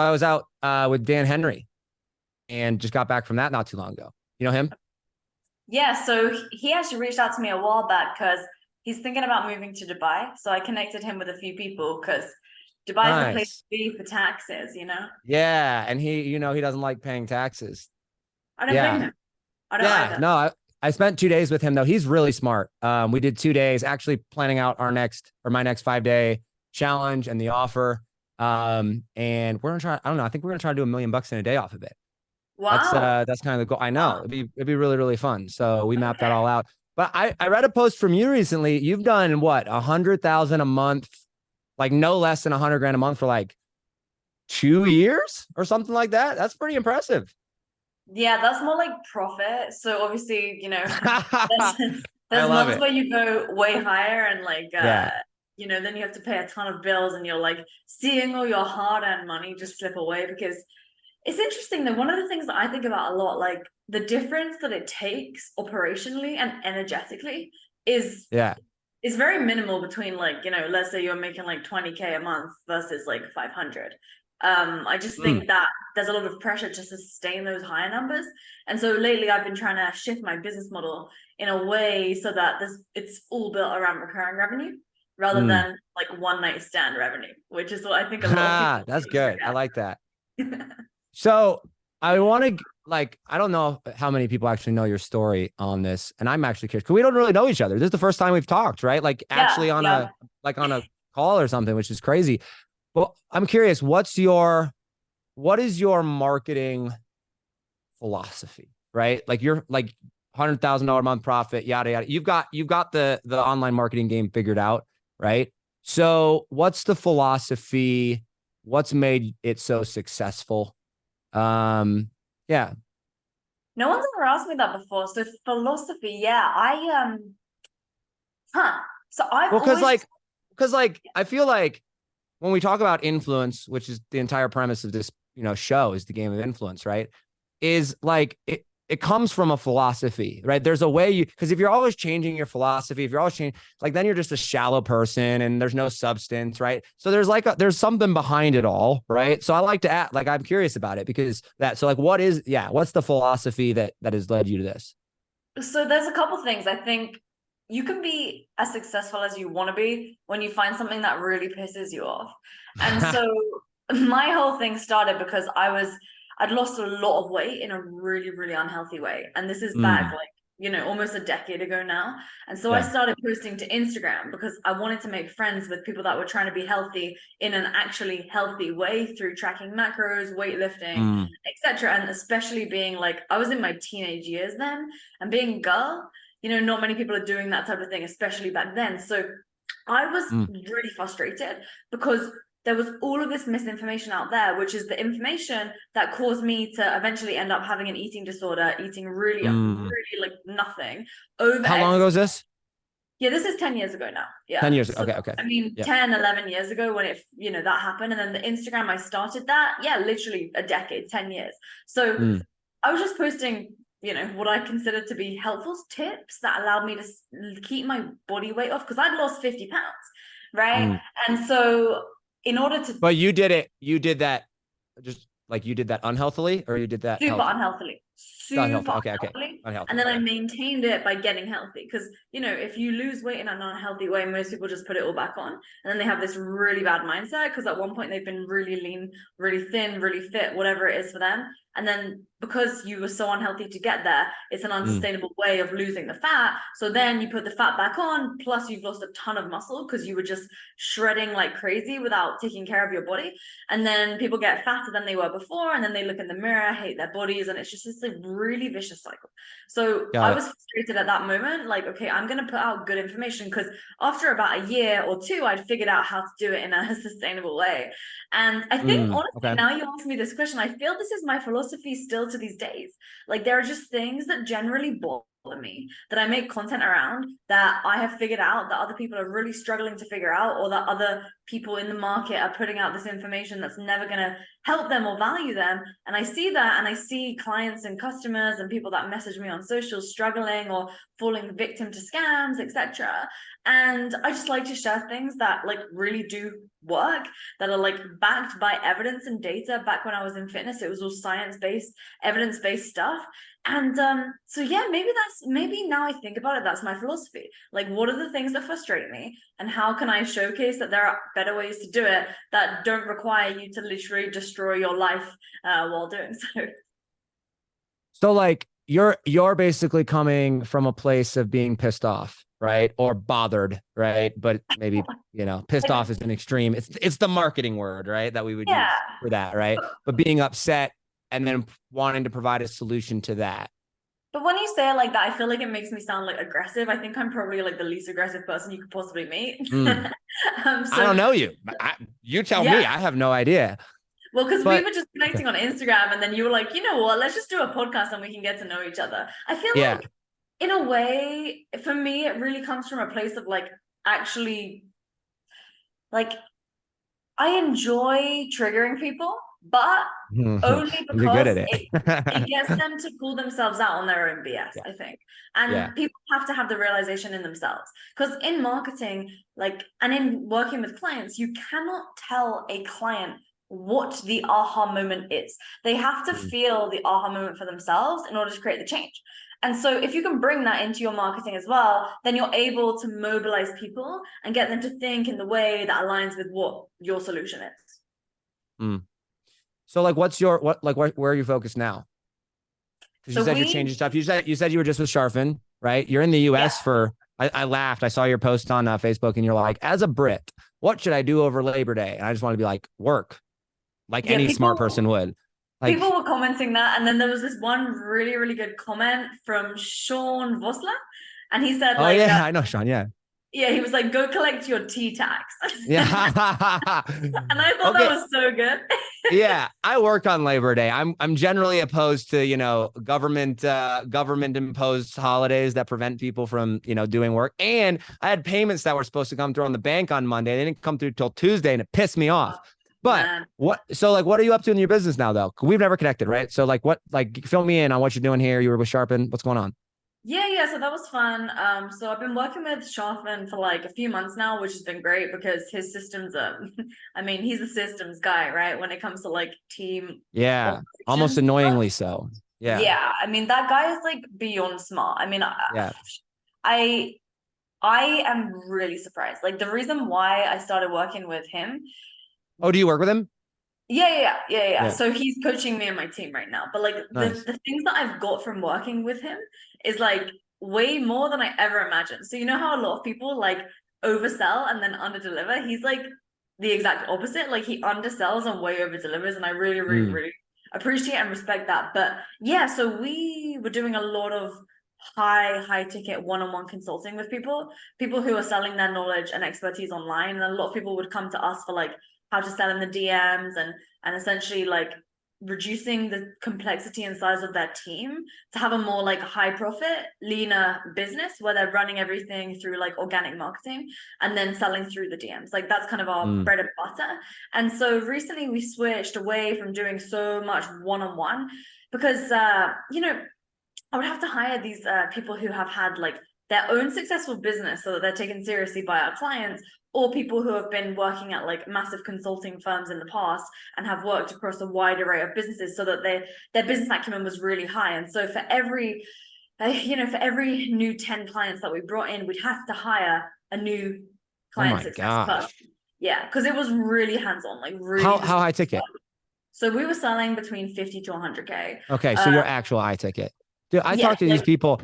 I was out with Dan Henry and just got back from that not too long ago. You know him? Yeah, so he actually reached out to me a while back because he's thinking about moving to Dubai. So I connected him with a few people because Dubai is the place Nice. to be for taxes, you know? Yeah, and he doesn't like paying taxes. I don't blame Yeah, him. I don't yeah. either. No, I spent 2 days with him though. He's really smart. We did 2 days, actually planning out my next 5 day challenge and the offer. And we're gonna try. I don't know. I think we're gonna try to do $1 million in a day off of it. Wow. That's kind of the goal. I know Wow. it'd be really really fun. So we mapped that Okay. all out. But I read a post from you recently. You've done what 100,000 a month, like no less than 100 grand a month for like 2 years or something like that. That's pretty impressive. Yeah, that's more like profit. So obviously, there's I there's love months it. where you go way higher and Yeah. then you have to pay a ton of bills and you're like seeing all your hard-earned money just slip away because it's interesting though. One of the things that I think about a lot, like the difference that it takes operationally and energetically is Yeah. is very minimal between like, let's say you're making like 20K a month versus like 500. I just Mm. think that there's a lot of pressure to sustain those higher numbers. And so lately I've been trying to shift my business model in a way so that it's all built around recurring revenue rather Mm. than like one night stand revenue, which is what I think a lot of people That's good. I like that. forget. So I want to like I don't know how many people actually know your story on this, and I'm actually curious because we don't really know each other. This is the first time we've talked, right? Like actually Yeah, on yeah. a call or something, which is crazy. Well, I'm curious, what is your marketing philosophy, right? Like you're like $100,000 a month profit, yada yada. You've got the online marketing game figured out, right? So what's the philosophy? What's made it so successful? Yeah. No one's ever asked me that before. So philosophy, yeah, huh. So I've Well, always, because like I feel like when we talk about influence, which is the entire premise of this, show is the game of influence, right? Is like it comes from a philosophy, right? There's a way because if you're always changing your philosophy, if you're always changing, like then you're just a shallow person and there's no substance, right? So there's something behind it all, right? So I like to act like I'm curious about it because so like what's the philosophy that has led you to this? so there's a couple things. I think you can be as successful as you want to be when you find something that really pisses you off. And so my whole thing started because I'd lost a lot of weight in a really, really unhealthy way. And this is back Mm, like, almost a decade ago now. And so I yeah. started posting to Instagram because I wanted to make friends with people that were trying to be healthy in an actually healthy way through tracking macros, weightlifting, Mm, etc. And especially being like, I was in my teenage years then, and being a girl, not many people are doing that type of thing, especially back then. So I was mm, really frustrated because there was all of this misinformation out there, which is the information that caused me to eventually end up having an eating disorder, eating really, mm. really like nothing, over How long ago is this? yeah, this is 10 years ago now. 10 Yeah. years. So, Okay. Okay. I mean, Yeah. 10, 11 years ago when that happened. And then the Instagram, I started that. Yeah, literally a decade, 10 years. So Mm, I was just posting, what I considered to be helpful tips that allowed me to keep my body weight off because I'd lost 50 pounds. Right. mm. And so in order to But you did that just like you did that unhealthily or you did that super healthy? unhealthily, Unhealthy. super Okay, okay. unhealthily. And Unhealthy. then I Okay. maintained it by getting healthy. Because, if you lose weight in an unhealthy way, most people just put it all back on. And then they have this really bad mindset because at one point they've been really lean, really thin, really fit, whatever it is for them. And then because you were so unhealthy to get there, it's an Mm, unsustainable way of losing the fat. So then you put the fat back on, plus you've lost a ton of muscle because you were just shredding like crazy without taking care of your body. And then people get fatter than they were before, and then they look in the mirror, hate their bodies, and it's just this like really vicious cycle. So got I it. was frustrated at that moment, like, okay, I'm gonna put out good information because after about a year or two, I'd figured out how to do it in a sustainable way. And I think honestly, Okay. now you ask me this question, I feel this is my philosophy still to these days. Like there are just things that generally bother me that I make content around that I have figured out that other people are really struggling to figure out, or that other people in the market are putting out this information that's never going to help them or value them. And I see that, and I see clients and customers and people that message me on social struggling or falling victim to scams, etc. And I just like to share things that like really do work, that are like backed by evidence and data. Back when I was in fitness, it was all science-based, evidence-based stuff. And so yeah, maybe now I think about it, that's my philosophy. Like, what are the things that frustrate me, and how can I showcase that there are better ways to do it that don't require you to literally destroy your life while doing so. So like you're basically coming from a place of being pissed off, right? Or bothered, right? But maybe, pissed Like, off is an extreme. It's the marketing word, right? That we would yeah. use for that, right? But being upset and then wanting to provide a solution to that. But when you say it like that, I feel like it makes me sound like aggressive. I think I'm probably like the least aggressive person you could possibly meet. Mm. I So don't know you. You tell me. yeah. I have no idea. Well, because we But were just okay. connecting on Instagram, and then you were like, you know what, let's just do a podcast and we can get to know each other. I feel Yeah. like, in a way, for me, it really comes from a place of like actually, like, I enjoy triggering people, but only You're good because at it. it gets them to call themselves out on their own BS, Yeah. I think. Yeah. And people have to have the realization in themselves. Because in marketing, like, and in working with clients, you cannot tell a client what the aha moment is. They have to Mm. feel the aha moment for themselves in order to create the change. And so if you can bring that into your marketing as well, then you're able to mobilize people and get them to think in the way that aligns with what your solution is. Mm. So like, where are you focused now? Because you So said you're changing we, stuff. You said you were just with Sharfin, right? You're in the yeah, US for. I laughed. I saw your post on Facebook, and you're like, as a Brit, what should I do over Labor Day? And I just want to be like, work, like yeah, any smart people person would. people Like, were commenting that, and then there was this one really, really good comment from Sean Vosler, and he said oh like, yeah, I know Sean. Yeah, yeah, he was like, go collect your tea tax. yeah. And I thought that Okay, was so good. yeah, I work on Labor Day. I'm generally opposed to, government imposed holidays that prevent people from, doing work. And I had payments that were supposed to come through on the bank on Monday. They didn't come through till Tuesday, and it pissed me Oh, off. But man. what are you up to in your business now though? We've never connected, right? So fill me in on what you're doing here. You were with Sharpen. What's going on? Yeah, so that was fun. So I've been working with Sharfman for like a few months now, which has been great because his systems are, I mean, he's a systems guy, right? When it comes to like team Yeah, almost operations and stuff. annoyingly so. Yeah, Yeah, I mean, that guy is like beyond smart. I mean, yeah. I I am really surprised. Like, the reason why I started working with him, Oh, do you work with him? yeah. Yeah, So he's coaching me and my team right now. But like nice. the things that I've got from working with him is like way more than I ever imagined. So you know how a lot of people like oversell and then underdeliver? He's like the exact opposite. Like, he undersells and way over delivers, and I really, really, Mm, really appreciate and respect that. But yeah, so we were doing a lot of high ticket one-on-one consulting with people who are selling their knowledge and expertise online. And a lot of people would come to us for like how to sell in the DMs, and essentially like reducing the complexity and size of their team to have a more like high profit, leaner business where they're running everything through like organic marketing and then selling through the DMs. Like, that's kind of our mm. bread and butter. And so recently we switched away from doing so much one-on-one because I would have to hire these people who have had like their own successful business so that they're taken seriously by our clients, or people who have been working at like massive consulting firms in the past and have worked across a wide array of businesses so that their business acumen was really high. And so for every for every new 10 clients that we brought in, we'd have to hire a new Oh client my success person. gosh. Yeah, because it was really hands-on, like How really just. how high ticket? So we were selling between 50 to 100K. Okay, so your actual high ticket. Dude, I Yeah, talk to these like, people.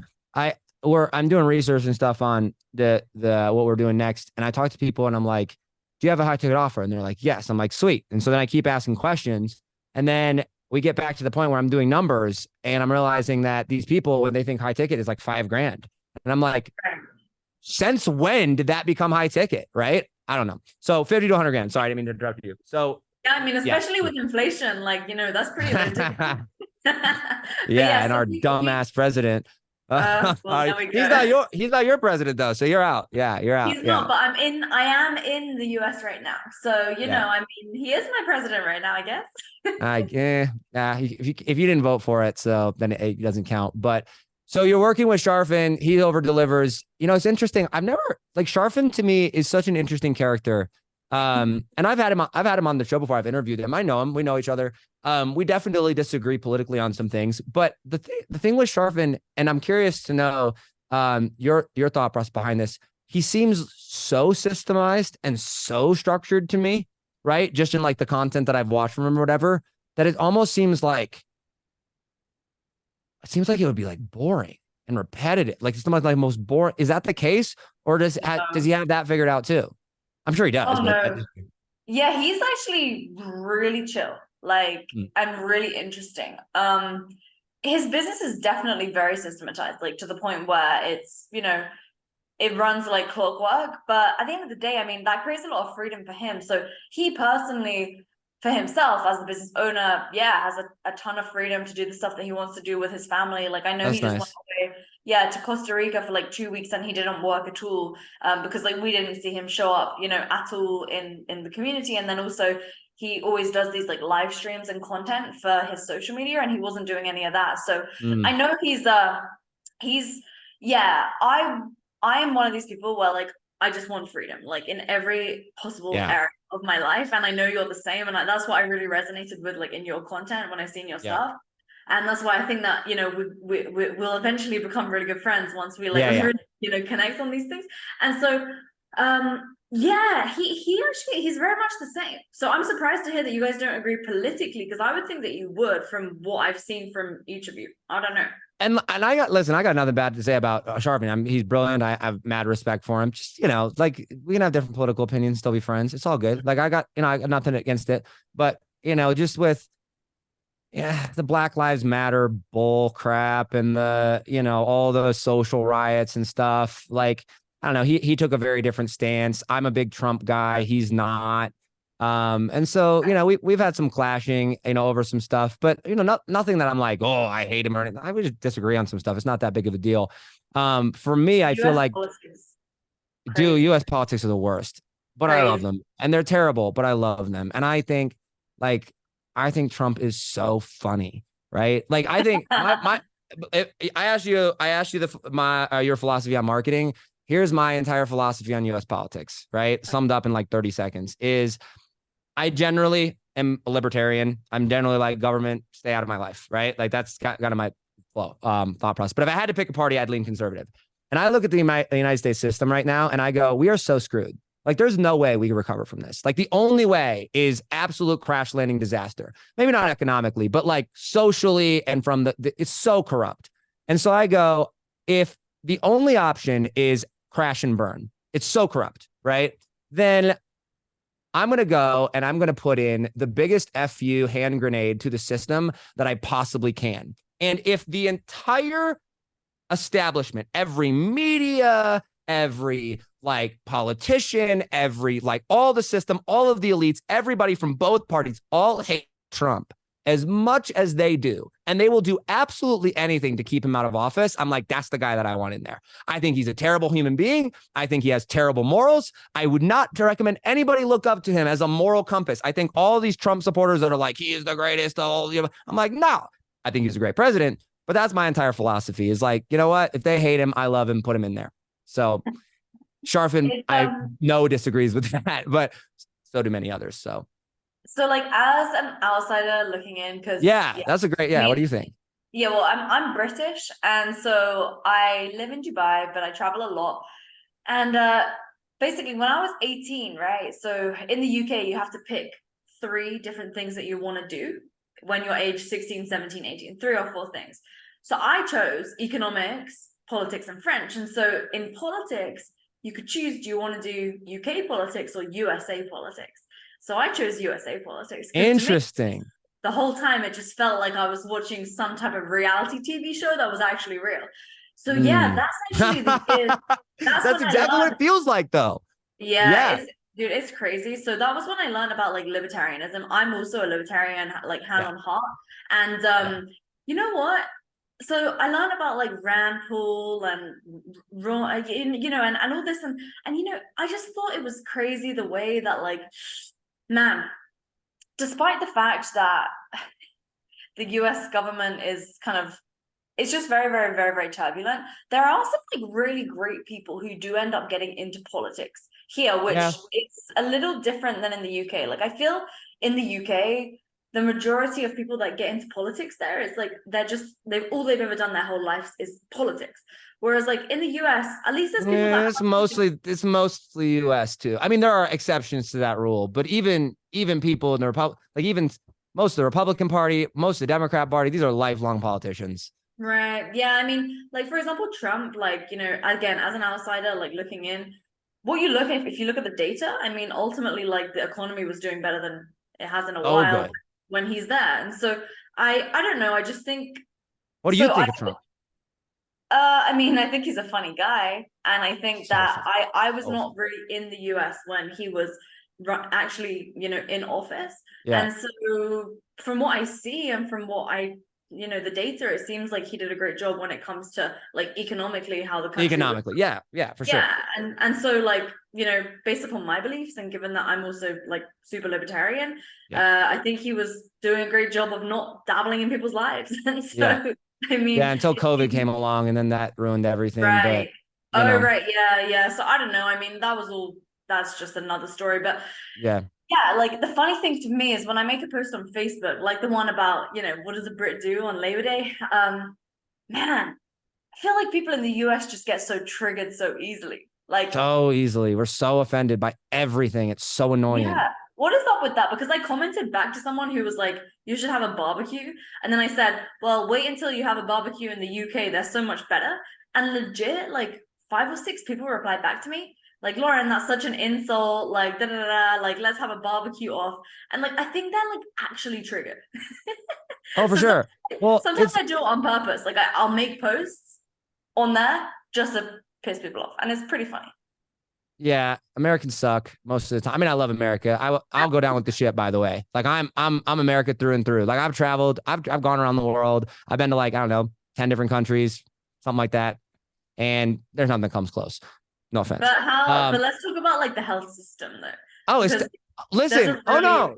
I'm doing research and stuff on the what we're doing next. And I talk to people and I'm like, do you have a high ticket offer? And they're like, yes. I'm like, sweet. And so then I keep asking questions. And then we get back to the point where I'm doing numbers and I'm realizing that these people, when they think high ticket is like $5,000. And I'm like, since when did that become high ticket? Right? I don't know. So 50 to 100 grand. Sorry, I didn't mean to interrupt you. So yeah, I mean, yeah. especially with inflation, like, that's pretty low ticket. But Yeah, yeah, and so our dumbass president. well, there we He's go. not your president though, so you're out. Yeah, you're out. He's Yeah, not, but I am in the US right now. So, yeah. I mean, he is my president right now, I guess. If you didn't vote for it, so then it doesn't count. But So you're working with Sharfin. He over delivers. You know, it's interesting. I've never like Sharfin to me is such an interesting character. And I've had him on the show before. I've interviewed him. I know him. We know each other. We definitely disagree politically on some things, but the thing with Sharfin, and I'm curious to know your thought process behind this. He seems so systemized and so structured to me, right? Just in like the content that I've watched from him or whatever, that it almost seems like it would be like boring and repetitive. Like it's like most boring. Is that the case, or does he have that figured out too? I'm sure he does, Oh but no. Yeah, he's actually really chill, like, Mm. and really interesting. His business is definitely very systematized, like to the point where it's, it runs like clockwork. But at the end of the day, I mean, that creates a lot of freedom for him. So he personally, for himself as the business owner, yeah, has a ton of freedom to do the stuff that he wants to do with his family. Like I know he That's just went nice. away, yeah, to Costa Rica for like 2 weeks, and he didn't work at all, because like we didn't see him show up, at all in the community. And then also he always does these like live streams and content for his social media, and he wasn't doing any of that. So Mm. I know he's yeah, I am one of these people where like I just want freedom, like in every possible Yeah. area of my life. And I know you're the same. And that's what I really resonated with, like in your content when I seen your Yeah. stuff. And that's why I think that, we'll eventually become really good friends once we like Yeah. Yeah. really, connect on these things. And so, yeah, he actually, he's very much the same. So I'm surprised to hear that you guys don't agree politically, because I would think that you would from what I've seen from each of you. I don't know. And I got nothing bad to say about Sharpton. He's brilliant. I have mad respect for him. Just like we can have different political opinions, still be friends. It's all good. Like I got nothing against it. But just with the Black Lives Matter bull crap and the all the social riots and stuff. Like I don't know. He took a very different stance. I'm a big Trump guy. He's not. And so, we've had some clashing, over some stuff, but, nothing that I'm like, oh, I hate him or anything. I would just disagree on some stuff. It's not that big of a deal. For me, I feel US like, politics, dude, crazy, US politics are the worst, but I love crazy. them and they're terrible, but I love them. And like, I think Trump is so funny, right? Like, I think I asked you your philosophy on marketing. Here's my entire philosophy on US politics, right? Summed up in like 30 seconds is I generally am a libertarian. I'm generally like government, stay out of my life, right? Like that's kind of my thought process. But if I had to pick a party, I'd lean conservative. And I look at the United States system right now and I go, we are so screwed. Like there's no way we can recover from this. Like the only way is absolute crash landing disaster. Maybe not economically, but like socially and from it's so corrupt. And so I go, if the only option is crash and burn, it's so corrupt, right? Then I'm going to go and I'm going to put in the biggest FU hand grenade to the system that I possibly can. And if the entire establishment, every media, every like politician, every like all the system, all of the elites, everybody from both parties all hate Trump as much as they do, and they will do absolutely anything to keep him out of office, I'm like, that's the guy that I want in there. I think he's a terrible human being. I think he has terrible morals. I would not recommend anybody look up to him as a moral compass. I think all these Trump supporters that are like, he is the greatest. I'm like, no, I think he's a great president. But that's my entire philosophy is like, you know what? If they hate him, I love him, put him in there. So Sharfin, It's, I know disagrees with that, but so do many others. so like as an outsider looking in, because Yeah, that's a great, I yeah. What do mean, you think? yeah, well, I'm British, and so I live in Dubai, but I travel a lot. And basically, when I was 18, right? So in the UK, you have to pick three different things that you want to do when you're age 16, 17, 18, three or four things. So I chose economics, politics, and French. And so in politics, you could choose, do you want to do UK politics or USA politics? So I chose USA politics because to me, Interesting. the whole time it just felt like I was watching some type of reality TV show that was actually real. So yeah, Mm. that's actually the year. That's That's when I exactly what learned. it feels like, though. Yeah, Yeah, it's dude, it's crazy. So that was when I learned about like libertarianism. I'm also a libertarian, like hand yeah, on heart. And yeah. you know what? So I learned about like Rand Paul and and all this, and I just thought it was crazy the way that like, man, despite the fact that the US government is kind of it's just very, very, very, very turbulent. There are some like really great people who do end up getting into politics here, which Yeah. it's a little different than in the UK. Like I feel in the UK, the majority of people that get into politics there is like they've ever done their whole lives is politics. Whereas like in the US, at least there's people that Yeah, it's mostly US too. I mean, there are exceptions to that rule, but even people in the Republic, like even most of the Republican Party, most of the Democrat Party, these are lifelong politicians. right. Yeah, I mean, like for example, Trump, like, again, as an outsider, like looking in, what you look at, if you look at the data, I mean, ultimately, like the economy was doing better than it has in a Oh, while good. when he's there. And so I don't know, I just think What do you so think of Trump? I mean, I think he's a funny guy, and I think So that fun. I was So not fun. really in the US when he was actually, in office. Yeah. And so from what I see and from what the data, it seems like he did a great job when it comes to like economically how the country was. Economically. Yeah. Yeah, for sure. Yeah, and so like, based upon my beliefs and given that I'm also like super libertarian, Yeah. I think he was doing a great job of not dabbling in people's lives. And Yeah. so I Yeah. mean, Until it COVID seems came along and then that ruined everything. But, right. you Oh, know, right. Yeah, yeah. So I don't know. I mean, that's just another story. But yeah. yeah, like the funny thing to me is when I make a post on Facebook, like the one about, what does a Brit do on Labor Day? Man, I feel like people in the US just get so triggered so easily. Like, So easily. We're so offended by everything. It's so annoying. yeah, what is up with that? Because I commented back to someone who was like, you should have a barbecue. And then I said, well, wait until you have a barbecue in the UK. They're so much better. And legit, like 5 or 6 people replied back to me, like, Lauren, that's such an insult. Like, da da da, like, let's have a barbecue off. And like, I think they're like actually triggered. Oh, for So sure. Well, sometimes it's I do it on purpose. Like, I'll make posts on there just to piss people off. And it's pretty funny. yeah, Americans suck most of the time. I mean, I love America. I'll go down with the ship, by the way. Like I'm America through and through. Like I've traveled, I've gone around the world. I've been to like, I don't know, 10 different countries, something like that. And there's nothing that comes close. No offense. But let's talk about like the health system though, Oh, because there's listen. a Oh really no.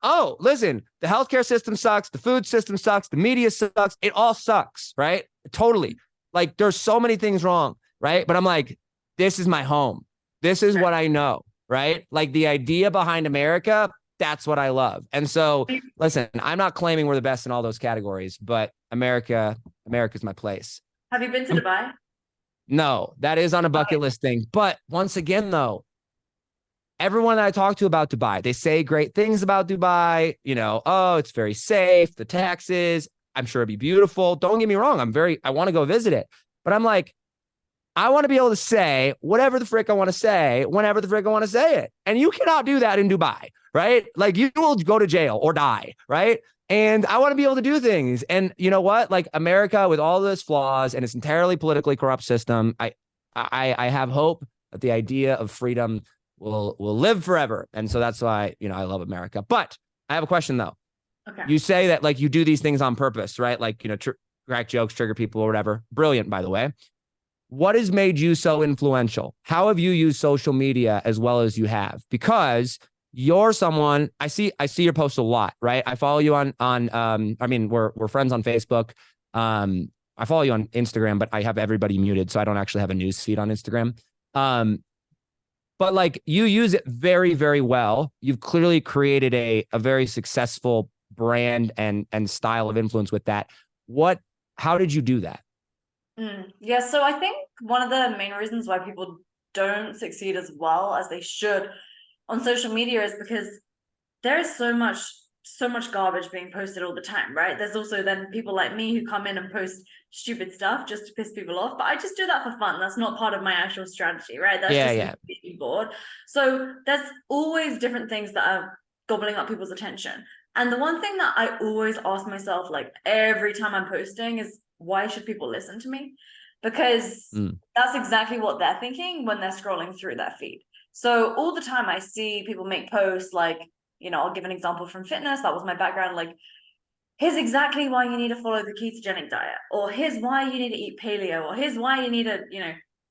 Oh, listen. The healthcare system sucks. The food system sucks. The media sucks. It all sucks, right? Totally. Like there's so many things wrong, right? But I'm like, this is my home. This is what I know, right? Like the idea behind America, that's what I love. And so, listen, I'm not claiming we're the best in all those categories, but America's my place. Have you been to Dubai? No, that is on a Okay. bucket list thing. But once again, though, everyone that I talk to about Dubai, they say great things about Dubai. Oh, it's very safe. The taxes, I'm sure it'd be beautiful. Don't get me wrong. I want to go visit it. But I'm like, I want to be able to say whatever the frick I want to say, whenever the frick I want to say it. And you cannot do that in Dubai, right? Like you will go to jail or die, right? And I want to be able to do things. And you know what? Like America with all those flaws and its entirely politically corrupt system, I have hope that the idea of freedom will live forever. And so that's why, I love America. But I have a question though. Okay. You say that like you do these things on purpose, right? Like, crack jokes, trigger people or whatever. Brilliant, by the way. What has made you so influential? How have you used social media as well as you have? Because you're someone I see your posts a lot, right? I follow you on I mean, we're friends on Facebook. I follow you on Instagram, but I have everybody muted, so I don't actually have a news feed on Instagram. But like you use it very, very well. You've clearly created a very successful brand and style of influence with that. How did you do that? Yeah, so I think one of the main reasons why people don't succeed as well as they should on social media is because there is so much garbage being posted all the time, right? There's also then people like me who come in and post stupid stuff just to piss people off, but I just do that for fun. That's not part of my actual strategy, right? That's Yeah, just yeah. me being bored. So there's always different things that are gobbling up people's attention. And the one thing that I always ask myself, like every time I'm posting, is why should people listen to me? Because that's exactly what they're thinking when they're scrolling through their feed. So all the time I see people make posts like, I'll give an example from fitness. That was my background. Like, here's exactly why you need to follow the ketogenic diet, or here's why you need to eat paleo, or here's why you need to,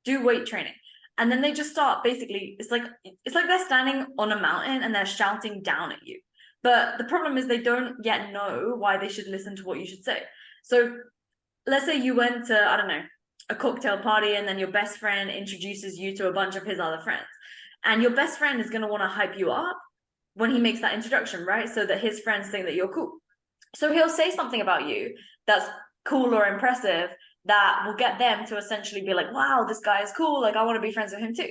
do weight training. And then they just start basically, it's like they're standing on a mountain and they're shouting down at you. But the problem is they don't yet know why they should listen to what you should say. So let's say you went to, I don't know, a cocktail party, and then your best friend introduces you to a bunch of his other friends. And your best friend is going to want to hype you up when he makes that introduction, right? So that his friends think that you're cool. So he'll say something about you that's cool or impressive that will get them to essentially be like, wow, this guy is cool. Like, I want to be friends with him too.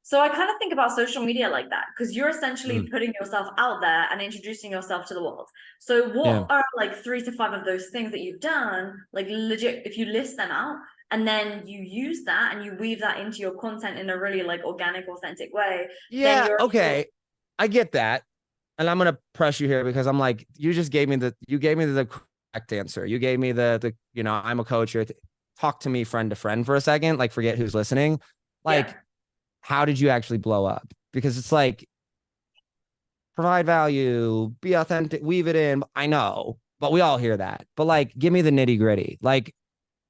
So I kind of think about social media like that, because you're essentially putting yourself out there and introducing yourself to the world. So what are like 3 to 5 of those things that you've done, like legit, if you list them out and then you use that and you weave that into your content in a really like organic, authentic way, then Yeah. you're Okay. I get that. And I'm gonna press you here because I'm like, you gave me the correct answer. You gave me the I'm a coach here. Talk to me friend to friend for a second. Like, forget who's listening. Like, how did you actually blow up? Because it's like, provide value, be authentic, weave it in. I know, but we all hear that. But like, give me the nitty gritty. Like,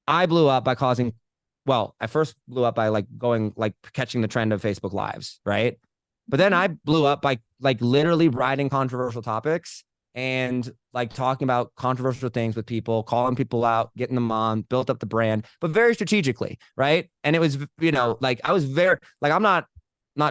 I blew up by I first blew up by like going, like catching the trend of Facebook Lives, right? But then I blew up by like literally writing controversial topics and like talking about controversial things with people, calling people out, getting them on, built up the brand, but very strategically, right? And it was, like I was very, like, I'm not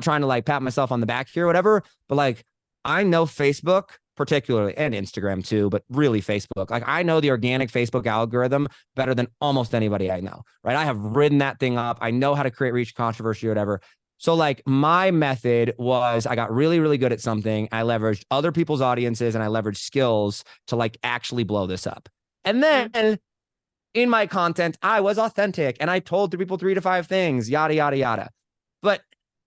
trying to like pat myself on the back here or whatever, but like I know Facebook particularly, and Instagram too, but really Facebook. Like, I know the organic Facebook algorithm better than almost anybody I know, right? I have ridden that thing up. I know how to create reach, controversy, or whatever. So like my method was, I got really, really good at something. I leveraged other people's audiences and I leveraged skills to like actually blow this up. And then in my content, I was authentic and I told people 3 to 5 things, yada, yada, yada. But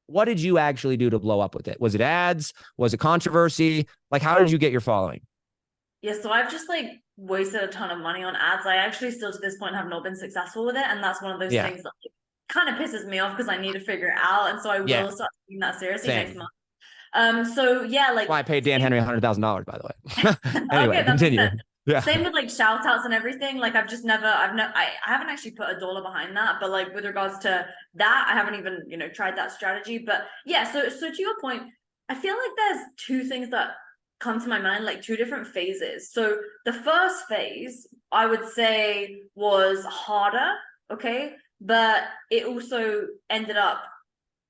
what did you actually do to blow up with it? Was it ads? Was it controversy? Like, how did you get your following? Yeah, so I've just like wasted a ton of money on ads. I actually still to this point have not been successful with it. And that's one of those things that kind of pisses me off, because I need to figure it out. And so I will start taking that seriously next month. So yeah, like, that's why I paid Dan Henry $100,000, by the way. Anyway, okay, continue. Yeah. Same with like shout outs and everything. Like, I haven't actually put $1 behind that, but like with regards to that, I haven't even, tried that strategy. But yeah, so to your point, I feel like there's 2 things that come to my mind, like 2 different phases. So the first phase, I would say, was harder, okay? But it also ended up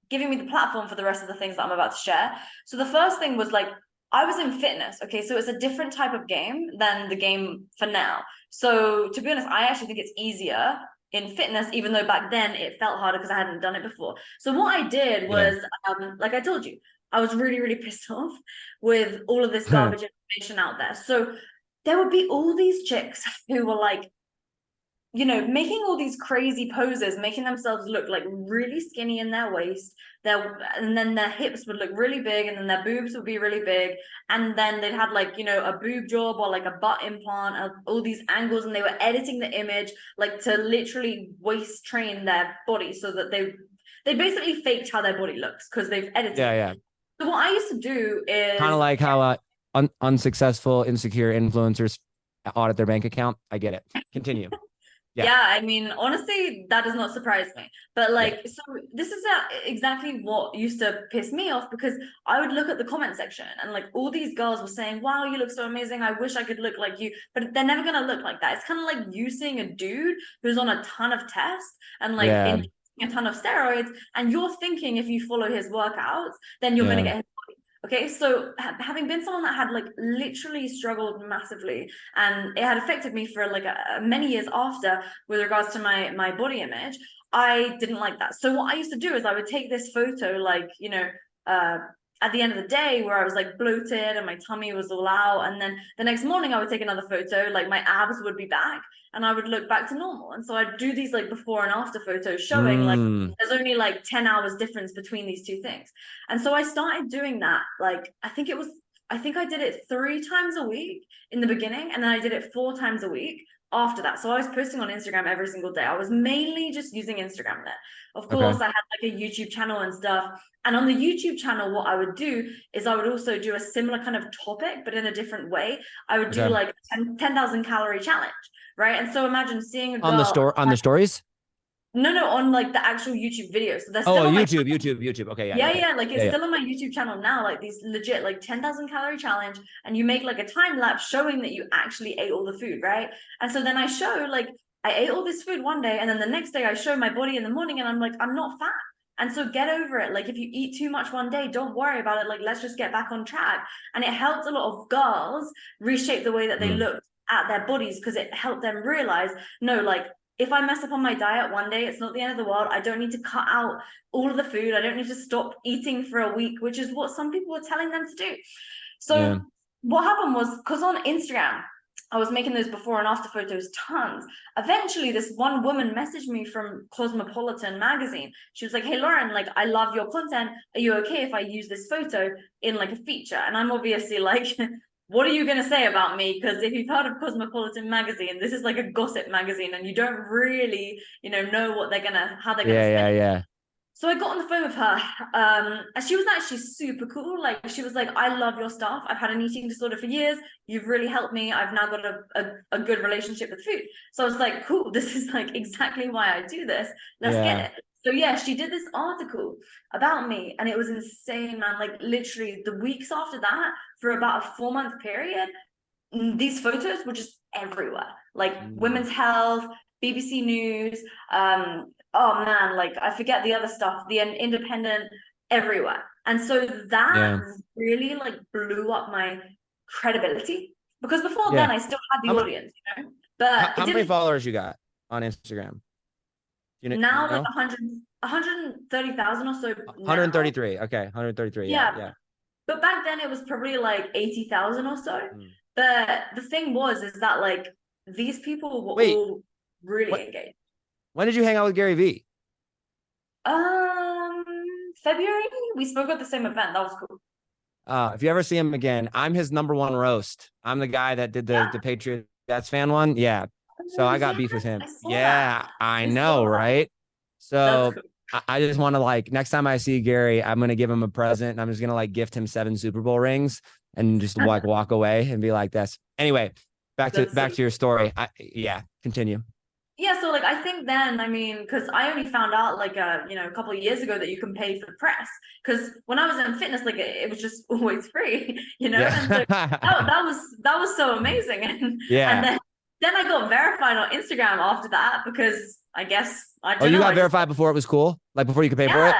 giving me the platform for the rest of the things that I'm about to share. So the first thing was like, I was in fitness, okay? So it's a different type of game than the game for now. So to be honest, I actually think it's easier in fitness, even though back then it felt harder because I hadn't done it before. So what I did was, like I told you, I was really, really pissed off with all of this garbage information out there. So there would be all these chicks who were like, making all these crazy poses, making themselves look like really skinny in their waist, and then their hips would look really big, and then their boobs would be really big, and then they'd had like, a boob job or like a butt implant, all these angles, and they were editing the image like to literally waist train their body so that they basically faked how their body looks because they've edited it. So what I used to do is kind of like how unsuccessful, insecure influencers audit their bank account. I get it. Continue. Yeah, I mean, honestly, that does not surprise me. But like, so this is exactly what used to piss me off, because I would look at the comment section and like all these girls were saying, wow, you look so amazing. I wish I could look like you. But they're never going to look like that. It's kind of like you seeing a dude who's on a ton of tests and like a ton of steroids, and you're thinking if you follow his workouts, then you're going to get his body. Okay, so having been someone that had like literally struggled massively, and it had affected me for like many years after with regards to my body image, I didn't like that. So what I used to do is I would take this photo, like, at the end of the day, where I was like bloated and my tummy was all out, and then the next morning I would take another photo, like my abs would be back and I would look back to normal. And so I'd do these like before and after photos showing like there's only like 10 hours difference between these 2 things. And so I started doing that. Like, I think I did it 3 times a week in the beginning, and then I did it 4 times a week after that. So I was posting on Instagram every single day. I was mainly just using Instagram then. Of course, I had like a YouTube channel and stuff. And on the YouTube channel, what I would do is I would also do a similar kind of topic, but in a different way. I would do like 10,000 calorie challenge, right? And so imagine seeing a girl on the stories. No, on like the actual YouTube videos. So they're still on YouTube. Okay, yeah. Like, it's still on my YouTube channel now. Like, these legit like 10,000 calorie challenge, and you make like a time lapse showing that you actually ate all the food, right? And so then I show like I ate all this food one day, and then the next day I show my body in the morning and I'm like, I'm not fat. And so get over it. Like if you eat too much one day, don't worry about it. Like let's just get back on track. And it helped a lot of girls reshape the way that they looked at their bodies, because it helped them realize, no, like if I mess up on my diet one day, it's not the end of the world. I don't need to cut out all of the food. I don't need to stop eating for a week, which is what some people were telling them to do. So what happened was, because on Instagram, I was making those before and after photos, tons. Eventually, this one woman messaged me from Cosmopolitan magazine. She was like, hey, Lauren, like, I love your content. Are you okay if I use this photo in like a feature? And I'm obviously like, what are you going to say about me? Because if you've heard of Cosmopolitan magazine, this is like a gossip magazine and you don't really, know what they're going to, how they're going to spin. Yeah. So I got on the phone with her, and she was actually super cool. Like she was like, I love your stuff. I've had an eating disorder for years. You've really helped me. I've now got a good relationship with food. So I was like, cool, this is like exactly why I do this. Let's get it. So yeah, she did this article about me and it was insane, man. Like literally the weeks after that, for about a 4-month period, these photos were just everywhere. Like Women's Health, BBC News, oh man, like I forget the other stuff, the Independent, everywhere. And so that really like blew up my credibility, because before then I still had the audience, but how many followers you got on Instagram? Now like 130,000 or so. 133. Now. Okay. 133. Yeah. But back then it was probably like 80,000 or so. But the thing is that like these people were all really engaged. When did you hang out with Gary Vee? February. We spoke at the same event. That was cool. If you ever see him again, I'm his #1 roast. I'm the guy that did the Patriots fan one. Yeah. So I got beef with him. I know, right? So cool. I just want to like, next time I see Gary, I'm going to give him a present and I'm just going to like gift him 7 Super Bowl rings and just like walk away and be like this. Anyway, back to your story. Continue. Yeah, so like I think then, I mean, because I only found out like a couple of years ago that you can pay for press. Because when I was in fitness, like it was just always free, And so that was so amazing. And then I got verified on Instagram after that, because I guess you got verified before it was cool, like before you could pay for it.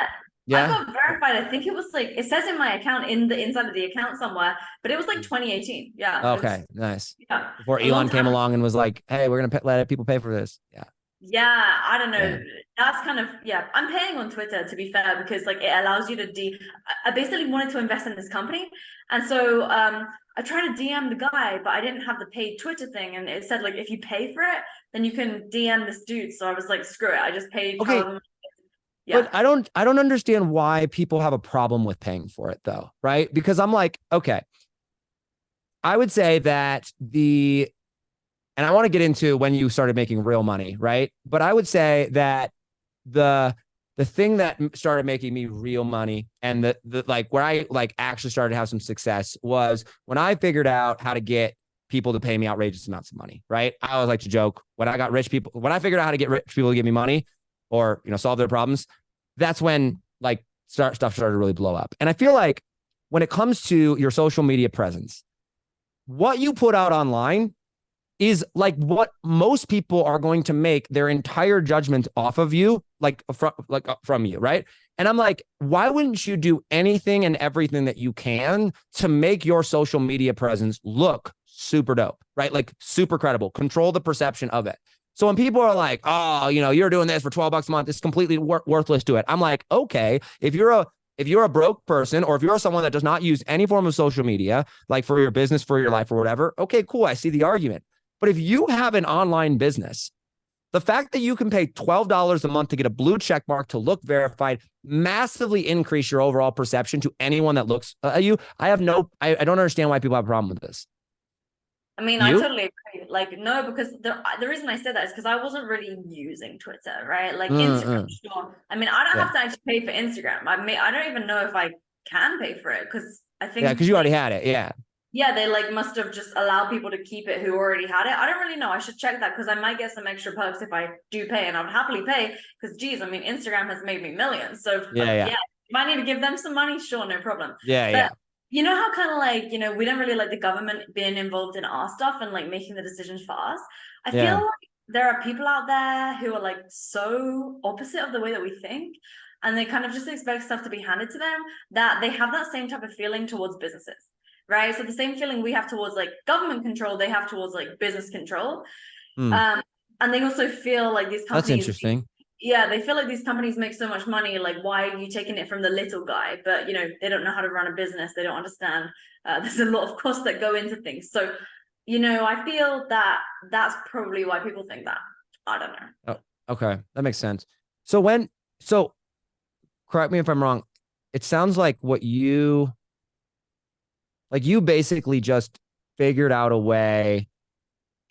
Yeah, I got verified. I think it was like, it says in my account, in the inside of the account somewhere, but it was like 2018. Yeah. Okay, nice. Yeah. Before Elon came along and was like, hey, we're going to let people pay for this. Yeah. Yeah, I don't know. Yeah. That's kind of, I'm paying on Twitter, to be fair, because like it allows you to I basically wanted to invest in this company. And so I tried to DM the guy, but I didn't have the paid Twitter thing. And it said like, if you pay for it, then you can DM this dude. So I was like, screw it. I just paid. Okay. But I don't understand why people have a problem with paying for it though, right? Because I'm like, okay, I would say that and I want to get into when you started making real money, right? But I would say that the thing that started making me real money and the like where I like actually started to have some success was when I figured out how to get people to pay me outrageous amounts of money, right? I always like to joke when I figured out how to get rich people to give me money or, solve their problems, that's when like stuff started to really blow up. And I feel like when it comes to your social media presence, what you put out online is like what most people are going to make their entire judgment off of you, from you, right? And I'm like, why wouldn't you do anything and everything that you can to make your social media presence look super dope, right? Like super credible, control the perception of it. So when people are like, oh, you're doing this for $12 a month, it's completely worthless to it. I'm like, okay, if you're a broke person, or if you're someone that does not use any form of social media, like for your business, for your life or whatever, okay, cool. I see the argument. But if you have an online business, the fact that you can pay $12 a month to get a blue check mark to look verified massively increase your overall perception to anyone that looks at you. I don't understand why people have a problem with this. I mean, I totally agree. Like, no, because the reason I said that is because I wasn't really using Twitter, right? Like Instagram, sure. I mean, I don't have to actually pay for Instagram. I don't even know if I can pay for it, because I think because you already had it. Yeah, they like must have just allowed people to keep it who already had it. I don't really know. I should check that, because I might get some extra perks if I do pay, and I would happily pay, because geez, I mean, Instagram has made me millions. So if I need to give them some money, sure, no problem. But you know how kind of like, we don't really like the government being involved in our stuff and like making the decisions for us. I feel like there are people out there who are like so opposite of the way that we think, and they kind of just expect stuff to be handed to them, that they have that same type of feeling towards businesses, right? So the same feeling we have towards like government control, they have towards like business control. Mm, And they also feel like these that's companies, interesting. yeah, they feel like these companies make so much money. Like, why are you taking it from the little guy? But you know, they don't know how to run a business. They don't understand. There's a lot of costs that go into things. So, you know, I feel that that's probably why people think that. I don't know. Oh, okay, that makes sense. So so correct me if I'm wrong. It sounds like you basically just figured out a way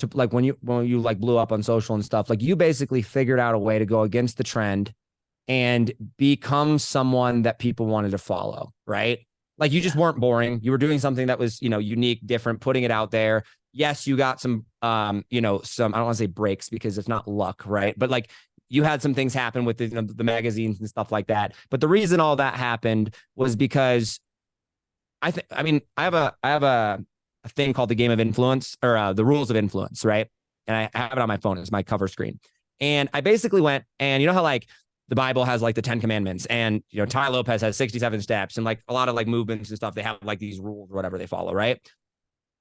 to, like, when you like blew up on social and stuff, like you basically figured out a way to go against the trend and become someone that people wanted to follow, right? Like you just weren't boring. You were doing something that was, unique, different, putting it out there. Yes, you got some, some, I don't want to say breaks because it's not luck, right? But like you had some things happen with the magazines and stuff like that. But the reason all that happened was because I have a thing called the game of influence, or the rules of influence, right? And I have it on my phone as my cover screen. And I basically went, and you know how like the Bible has like the 10 commandments, and Ty Lopez has 67 steps, and like a lot of like movements and stuff, they have like these rules or whatever they follow, right?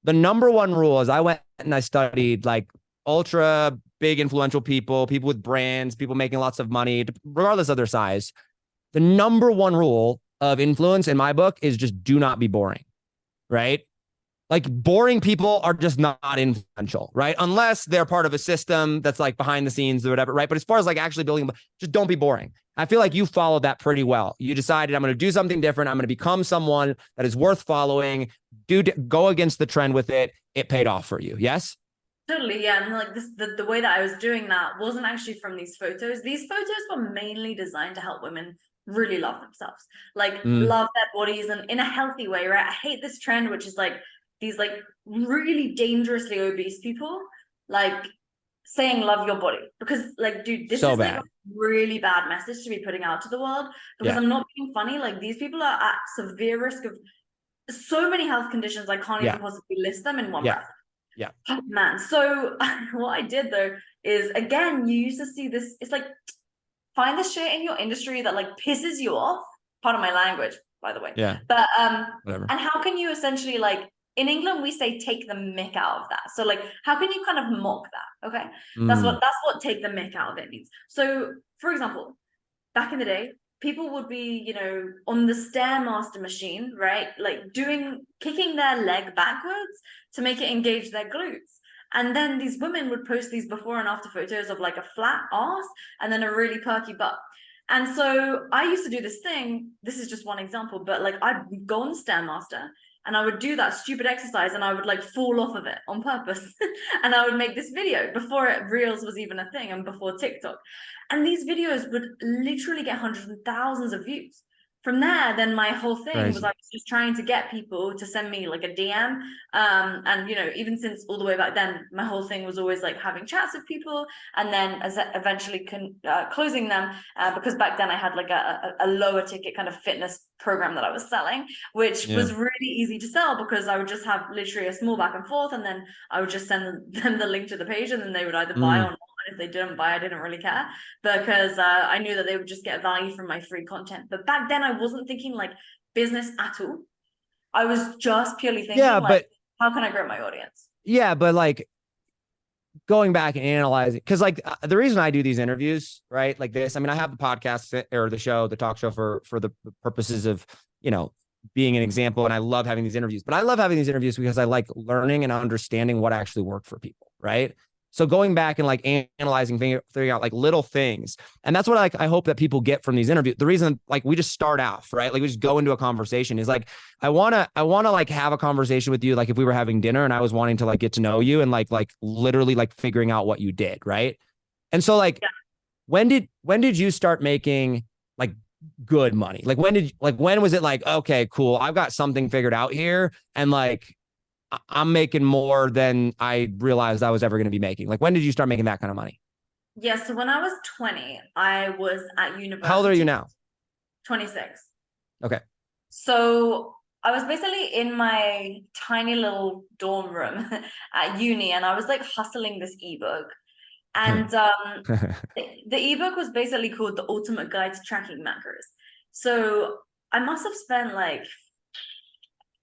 The number one rule is I went and I studied like ultra big influential people with brands, people making lots of money, regardless of their size. The number one rule of influence in my book is just do not be boring, right? Like boring people are just not influential, right? Unless they're part of a system that's like behind the scenes or whatever, right? But as far as like actually building, just don't be boring. I feel like you followed that pretty well. You decided, I'm going to do something different. I'm going to become someone that is worth following. Go against the trend with it. It paid off for you. Yes? Totally, yeah. And like this, the way that I was doing that wasn't actually from these photos. These photos were mainly designed to help women really love themselves, like Mm, love their bodies and in a healthy way, right? I hate this trend, which is like these like really dangerously obese people, like saying love your body, because like, dude, this so is like a bad. really bad message to be putting out to the world. Because Yeah. I'm not being funny, like these people are at severe risk of so many health conditions. I can't even Yeah. possibly list them in one Yeah. breath. Yeah. Oh, man. So what I did though is, again, you used to see this. It's like, find the shit in your industry that like pisses you off. Pardon my language, by the way. Yeah. But Whatever. and how can you essentially, like, in England we say take the mick out of that. So like, how can you kind of mock that? Okay, Mm, that's what take the mick out of it means. So for example, back in the day, people would be, on the stairmaster machine, right? Like kicking their leg backwards to make it engage their glutes. And then these women would post these before and after photos of like a flat ass and then a really perky butt. And so I used to do this thing. This is just one example, but like I'd go on the stairmaster and I would do that stupid exercise and I would like fall off of it on purpose. And I would make this video before Reels was even a thing and before TikTok. And these videos would literally get hundreds and thousands of views. From there, then my whole thing was I crazy. was just trying to get people to send me like a DM. And even since all the way back then, my whole thing was always like having chats with people and then eventually closing them, because back then I had like a lower ticket kind of fitness program that I was selling, which Yeah. was really easy to sell because I would just have literally a small back and forth, and then I would just send them the link to the page, and then they would either buy or Mm. not. If they didn't buy, I didn't really care, because I knew that they would just get value from my free content. But back then, I wasn't thinking like business at all. I was just purely thinking Yeah, like, but how can I grow my audience? like going back and analyzing, because like the reason I do these interviews, right, like this, I mean, I have the podcast or the talk show for the purposes of being an example, and I love having these interviews. But I love having these interviews because I like learning and understanding what actually worked for people, right? So going back and like analyzing, figuring out like little things, and that's what I hope that people get from these interviews. The reason like we just start off, right, like we just go into a conversation is like I wanna like have a conversation with you, like if we were having dinner and I was wanting to like get to know you and like literally like figuring out what you did, right? And so like Yeah. when did you start making like good money? Like when was it like, okay, cool, I've got something figured out here, and like I'm making more than I realized I was ever going to be making? Like when did you start making that kind of money? Yeah, so when I was 20, I was at How old are you university. now? 26. Okay. So I was basically in my tiny little dorm room at uni, and I was like hustling this ebook. And the ebook was basically called The Ultimate Guide to Tracking Macros. So I must have spent like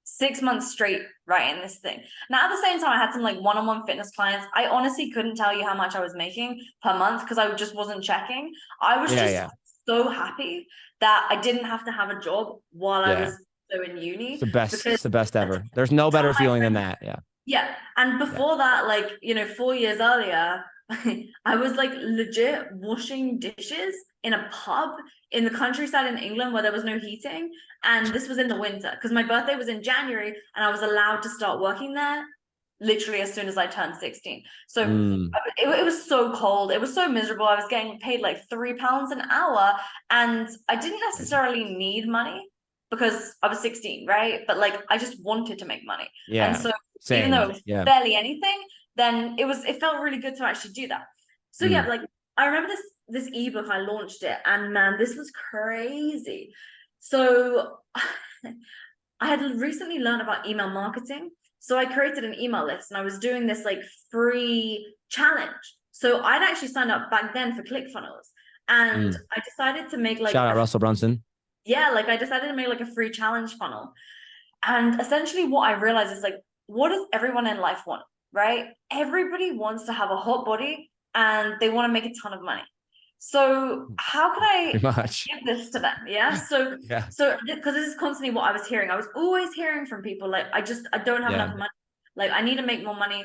6 months straight writing this thing. Now, at the same time, I had some like one-on-one fitness clients. I honestly couldn't tell you how much I was making per month because I just wasn't checking. I was just so happy that I didn't have to have a job while I was so in uni. It's the best ever. There's no better feeling than that. Yeah. Yeah. And before that, like, 4 years earlier, I was like legit washing dishes in a pub in the countryside in England where there was no heating. And this was in the winter because my birthday was in January and I was allowed to start working there literally as soon as I turned 16. So it was so cold. It was so miserable. I was getting paid like £3 an hour and I didn't necessarily need money because I was 16, right? But like I just wanted to make money. Yeah. And so even though it was barely anything, then it felt really good to actually do that. So yeah, like I remember this ebook, I launched it, and man, this was crazy. So I had recently learned about email marketing. So I created an email list and I was doing this like free challenge. So I'd actually signed up back then for ClickFunnels. And I decided to make like shout out Russell Brunson. Yeah, like I decided to make like a free challenge funnel. And essentially what I realized is like, what does everyone in life want, right? Everybody wants to have a hot body and they want to make a ton of money. So how can I give this to them? Yeah. So because this is constantly what I was hearing. I was always hearing from people like, I don't have enough money. Like I need to make more money.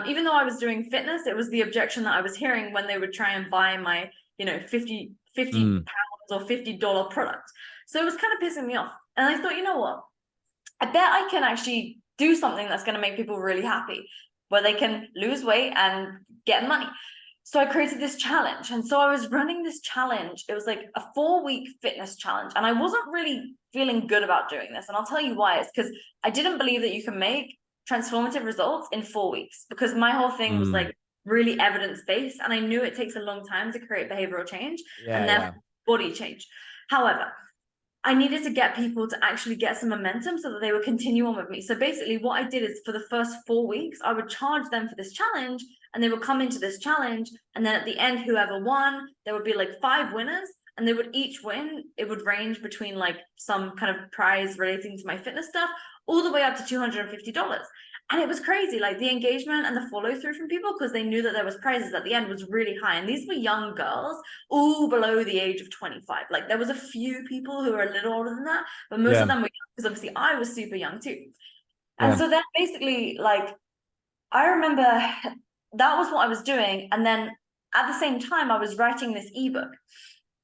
Even though I was doing fitness, it was the objection that I was hearing when they would try and buy my, 50 pounds or $50 product. So it was kind of pissing me off. And I thought, you know what? I bet I can actually do something that's going to make people really happy, where they can lose weight and get money. So I created this challenge. And so I was running this challenge. It was like a 4-week fitness challenge. And I wasn't really feeling good about doing this. And I'll tell you why. It's because I didn't believe that you can make transformative results in 4 weeks, because my whole thing was like really evidence-based. And I knew it takes a long time to create behavioral change and then body change. However, I needed to get people to actually get some momentum so that they would continue on with me. So basically what I did is for the first 4 weeks, I would charge them for this challenge and they would come into this challenge. And then at the end, whoever won, there would be like 5 winners and they would each win. It would range between like some kind of prize relating to my fitness stuff all the way up to $250. And it was crazy, like the engagement and the follow through from people, because they knew that there was prizes at the end, was really high. And these were young girls, all below the age of 25. Like there was a few people who were a little older than that, but most of them were young, because obviously I was super young too. And so then basically, like, I remember that was what I was doing. And then at the same time, I was writing this ebook.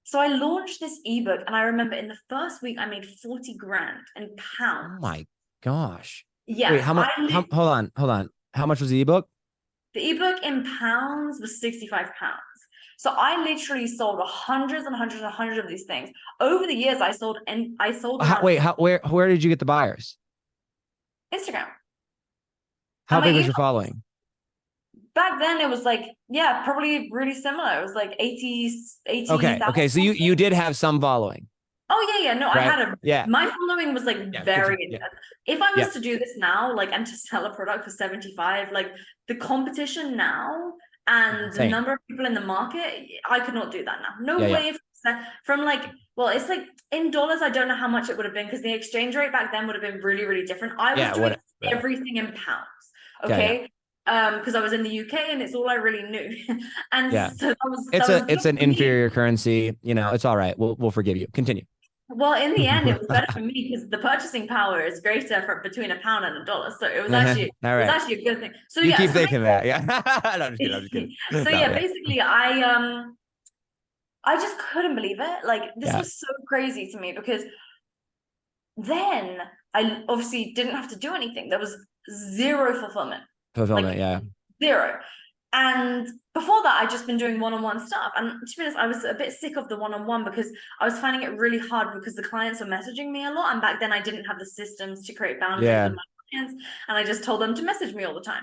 So I launched this ebook, and I remember in the first week, I made 40 grand in pounds. Oh my gosh. Yeah. Wait, how much? Hold on. How much was the ebook? The ebook in pounds was 65 pounds. So I literally sold hundreds of these things. Over the years, I sold. Where did you get the buyers? Instagram. How big was your following? Back then, it was like, probably really similar. It was like 80. Okay. So you did have some following. Oh yeah. No, right? My following was like very intense. If I was to do this now, like, and to sell a product for 75, like the competition now and the number of people in the market, I could not do that now. No way. From like, well, it's like in dollars, I don't know how much it would have been, because the exchange rate back then would have been really, really different. I was doing everything in pounds. Okay. Because I was in the UK and it's all I really knew. And so it's an inferior currency. It's all right. We'll forgive you. Continue. Well, in the end, it was better for me because the purchasing power is greater between a pound and a dollar. So it was actually a good thing. So you keep thinking that, no, I'm just kidding. So basically, I just couldn't believe it. Like this was so crazy to me, because then I obviously didn't have to do anything. There was zero fulfillment. Zero. And before that, I'd just been doing one-on-one stuff. And to be honest, I was a bit sick of the one-on-one, because I was finding it really hard, because the clients were messaging me a lot. And back then I didn't have the systems to create boundaries with my clients. And I just told them to message me all the time.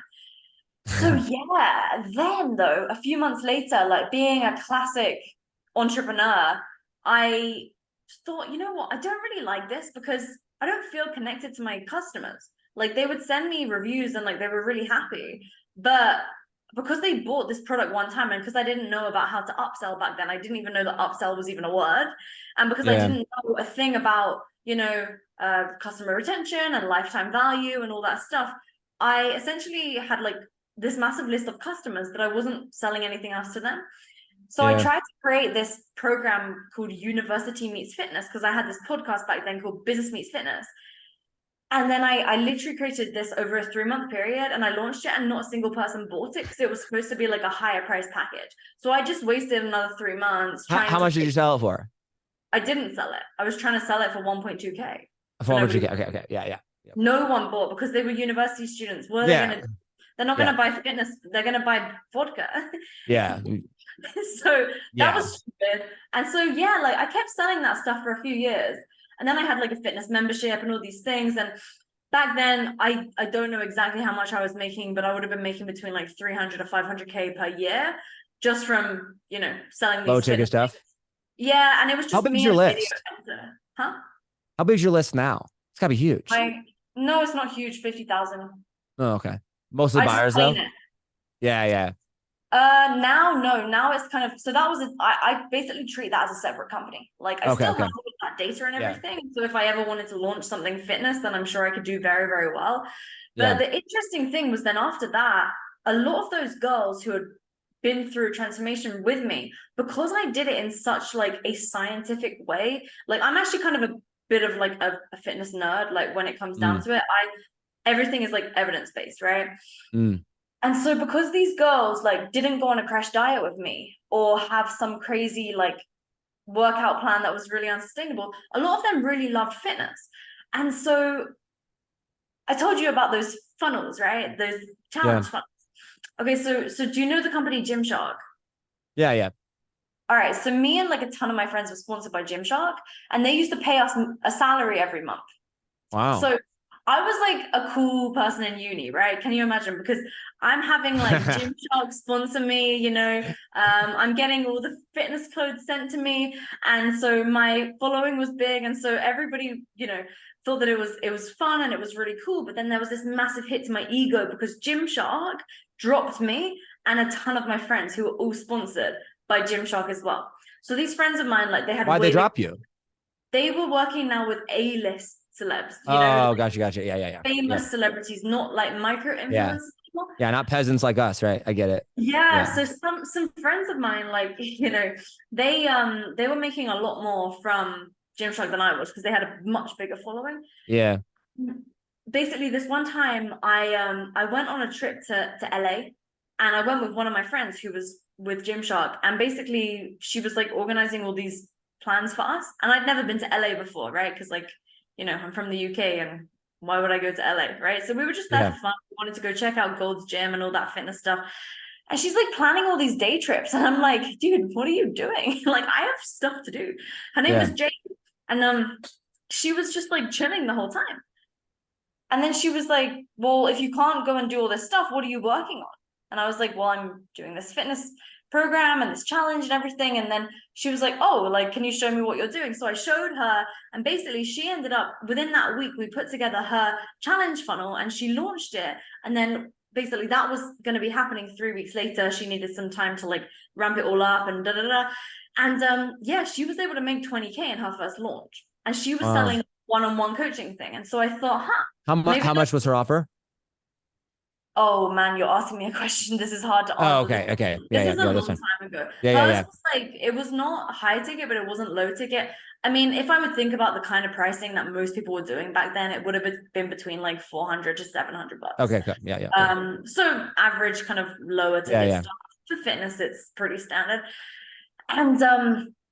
So then though, a few months later, like being a classic entrepreneur, I thought, you know what, I don't really like this, because I don't feel connected to my customers. Like they would send me reviews and like they were really happy, but because they bought this product one time, and because I didn't know about how to upsell back then, I didn't even know that upsell was even a word. And because I didn't know a thing about, customer retention and lifetime value and all that stuff, I essentially had like this massive list of customers that I wasn't selling anything else to them. So I tried to create this program called University Meets Fitness, because I had this podcast back then called Business Meets Fitness. And then I literally created this over a 3-month period, and I launched it, and not a single person bought it because it was supposed to be like a higher price package. So I just wasted another 3 months trying How much did you sell it for? I didn't sell it. I was trying to sell it for 1.2K. 400K. Okay. Yeah. No one bought because they were university students. What are they gonna do? They're not gonna buy fitness, they're gonna buy vodka. Yeah. So that was stupid. And so like I kept selling that stuff for a few years. And then I had like a fitness membership and all these things. And back then, I don't know exactly how much I was making, but I would have been making between like 300 to 500K per year just from, selling these low ticket stuff. Things. Yeah. And it was just how big's your list? Huh? How big's your list now? It's gotta be huge. No, it's not huge. 50,000. Oh, okay. Most of the buyers though? Yeah. Now it's kind of, so that was I basically treat that as a separate company. Like I still have all that data and everything. So if I ever wanted to launch something fitness, then I'm sure I could do very, very well. But the interesting thing was then after that, a lot of those girls who had been through transformation with me, because I did it in such like a scientific way, like I'm actually kind of a bit of like a fitness nerd. Like when it comes down to it, everything is like evidence-based, right? And so because these girls like didn't go on a crash diet with me or have some crazy like workout plan that was really unsustainable, a lot of them really loved fitness. And so I told you about those funnels, right? Those challenge funnels. Okay, so do you know the company Gymshark? Yeah. All right, so me and like a ton of my friends were sponsored by Gymshark, and they used to pay us a salary every month. Wow. So I was like a cool person in uni, right? Can you imagine? Because I'm having like Gymshark sponsor me, I'm getting all the fitness clothes sent to me. And so my following was big. And so everybody, thought that it was fun and it was really cool. But then there was this massive hit to my ego because Gymshark dropped me and a ton of my friends who were all sponsored by Gymshark as well. So these friends of mine, like they had— Why'd they drop you? They were working now with A-list celebs. Gotcha. Yeah. Famous celebrities, not like micro influencers. Yeah, not peasants like us, right? I get it. Yeah. So some friends of mine, like, they were making a lot more from Gymshark than I was because they had a much bigger following. Yeah. Basically, this one time I went on a trip to LA, and I went with one of my friends who was with Gymshark, and basically she was like organizing all these plans for us, and I'd never been to LA before, right? Because like, I'm from the UK, and why would I go to LA, right? So we were just there for fun. We wanted to go check out Gold's Gym and all that fitness stuff. And she's like planning all these day trips, and I'm like, dude, what are you doing? Like, I have stuff to do. Her name was Jane, and she was just like chilling the whole time. And then she was like, well, if you can't go and do all this stuff, what are you working on? And I was like, well, I'm doing this fitness program and this challenge and everything. And then she was like, oh, like, can you show me what you're doing? So I showed her, and basically she ended up, within that week, we put together her challenge funnel and she launched it. And then basically that was going to be happening 3 weeks later. She needed some time to like ramp it all up and And she was able to make 20K in her first launch, and she was selling one-on-one coaching thing. And so I thought, how much was her offer? Oh man, you're asking me a question. This is hard to answer. Okay. This is a long time ago. Hers was like, it was not high ticket, but it wasn't low ticket. I mean, if I would think about the kind of pricing that most people were doing back then, it would have been between like $400 to $700. Okay, good. Yeah. So average kind of lower ticket stuff. For fitness, it's pretty standard. And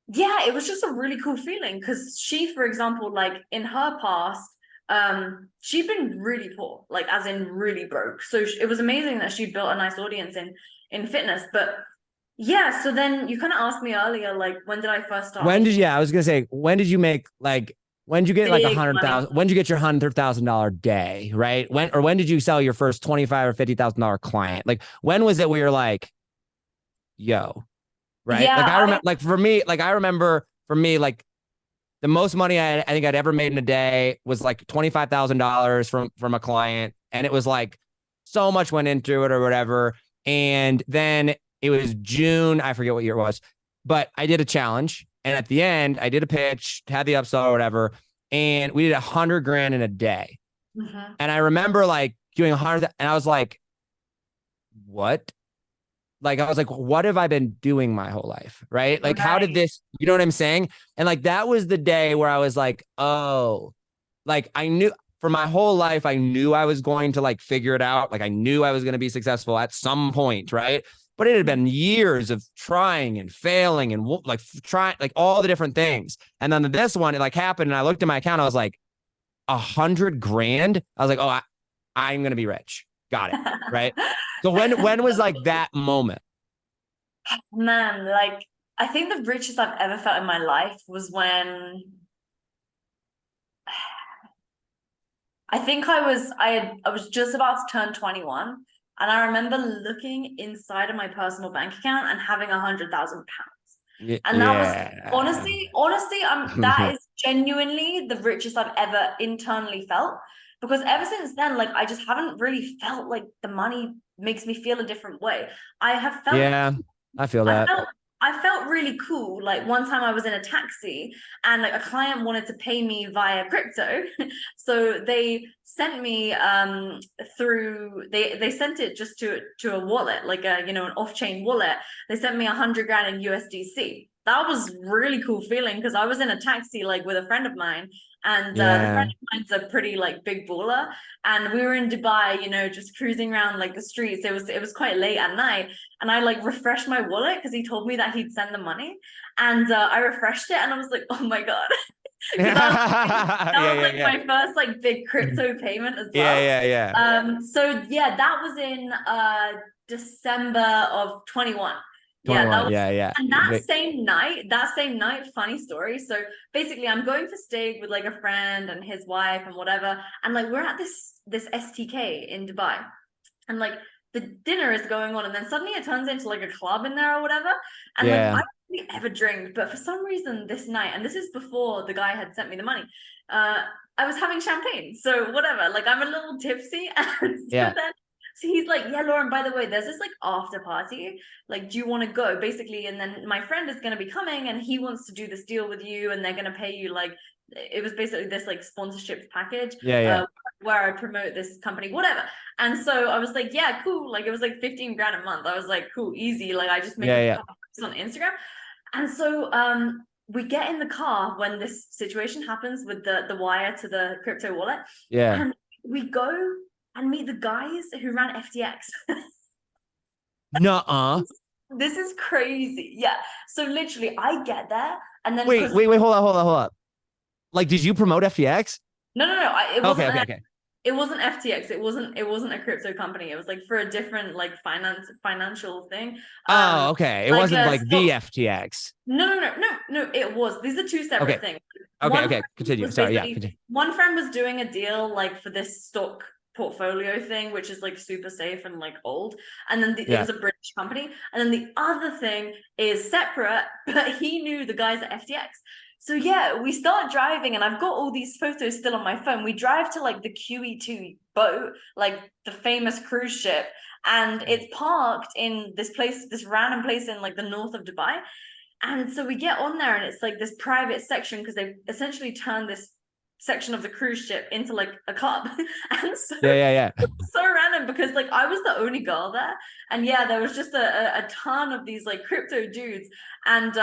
it was just a really cool feeling because she, for example, like in her past, she'd been really poor, like as in really broke. So it was amazing that she built a nice audience in fitness. But so then you kind of asked me earlier, like, when did I first start? I was gonna say, when did you make like, when did you get like 100,000? When did you get your $100,000 day, right? When did you sell your first $25,000 or $50,000 client? Like, when was it where you're like, yo, right? Yeah, like I remember, I remember for me, like, the most money I think I'd ever made in a day was like $25,000 from a client. And it was like so much went into it or whatever. And then it was June. I forget what year it was, but I did a challenge. And at the end, I did a pitch, had the upsell or whatever. And we did 100 grand in a day. Mm-hmm. And I remember like doing 100. And I was like, what? Like, I was like, what have I been doing my whole life? Right. Like, how did Right. this, you know what I'm saying? And like, that was the day where I was like, oh, like I knew for my whole life, I knew I was going to like figure it out. Like I knew I was going to be successful at some point. Right. But it had been years of trying and failing and like trying like all the different things. And then this one, it like happened. And I looked at my account. I was like, 100 grand. I was like, oh, I'm going to be rich. Got it. Right. So when was like that moment? Man, like I think the richest I've ever felt in my life was when I was just about to turn 21, and I remember looking inside of my personal bank account and having £100,000. And that was Yeah. honestly, that is genuinely the richest I've ever internally felt. Because ever since then, like I just haven't really felt like the money makes me feel a different way. I have felt Yeah, I feel I that. felt I felt really cool. Like one time I was in a taxi and like a client wanted to pay me via crypto. So they sent me through they sent it just to a wallet, like a an off-chain wallet. They sent me 100 grand in USDC. That was really cool feeling because I was in a taxi like with a friend of mine, and the friend Yeah. of mine's a pretty like big baller, and we were in Dubai, just cruising around like the streets. It was quite late at night, and I like refreshed my wallet because he told me that he'd send the money, and I refreshed it, and I was like, oh my god, because Yeah, that was yeah, like yeah. my first like big crypto payment as Yeah, well. yeah, yeah. So yeah, that was in December of 21. Yeah, that 21. was. Yeah, yeah. And that same night, funny story. So basically, I'm going for steak with like a friend and his wife and whatever, and like we're at this STK in Dubai, and like the dinner is going on, and then suddenly it turns into like a club in there or whatever. And like I Yeah. don't really ever drink, but for some reason this night, and this is before the guy had sent me the money, I was having champagne. So whatever, like I'm a little tipsy, and so Yeah. then so he's like, yeah, Lauren, by the way, there's this like after party. Like, do you want to go? Basically, and then my friend is gonna be coming and he wants to do this deal with you, and they're gonna pay you like it was basically this like sponsorship package Yeah, yeah. where I promote this company, whatever. And so I was like, yeah, cool. Like it was like 15 grand a month. I was like, cool, easy. Like I just make Yeah, a yeah. couple posts on Instagram. And so we get in the car when this situation happens with the wire to the crypto wallet. Yeah. And we go and meet the guys who ran FTX. Nuh-uh. This is crazy. Yeah. So literally I get there, and then Wait, because wait, wait, hold on. Like, did you promote FTX? no, it Okay, wasn't okay, okay. it wasn't FTX. It wasn't a crypto company. It was like for a different like financial thing. Oh, okay. It Like wasn't a like the stock. FTX. No. It was. These are two separate Okay. things. Okay, One okay. friend Continue. was Sorry. Yeah, basically continue. one friend was doing a deal like for this stock portfolio thing, which is like super safe and like old. And then it Yeah. was a British company. And then the other thing is separate, but he knew the guys at FTX. So yeah, we start driving, and I've got all these photos still on my phone. We drive to like the QE2 boat, like the famous cruise ship, and it's parked in this place, this random place in like the north of Dubai. And so we get on there, and it's like this private section because they essentially turned this section of the cruise ship into like a club. And so Yeah, yeah, yeah. so random because like I was the only girl there, and yeah, there was just a ton of these like crypto dudes, and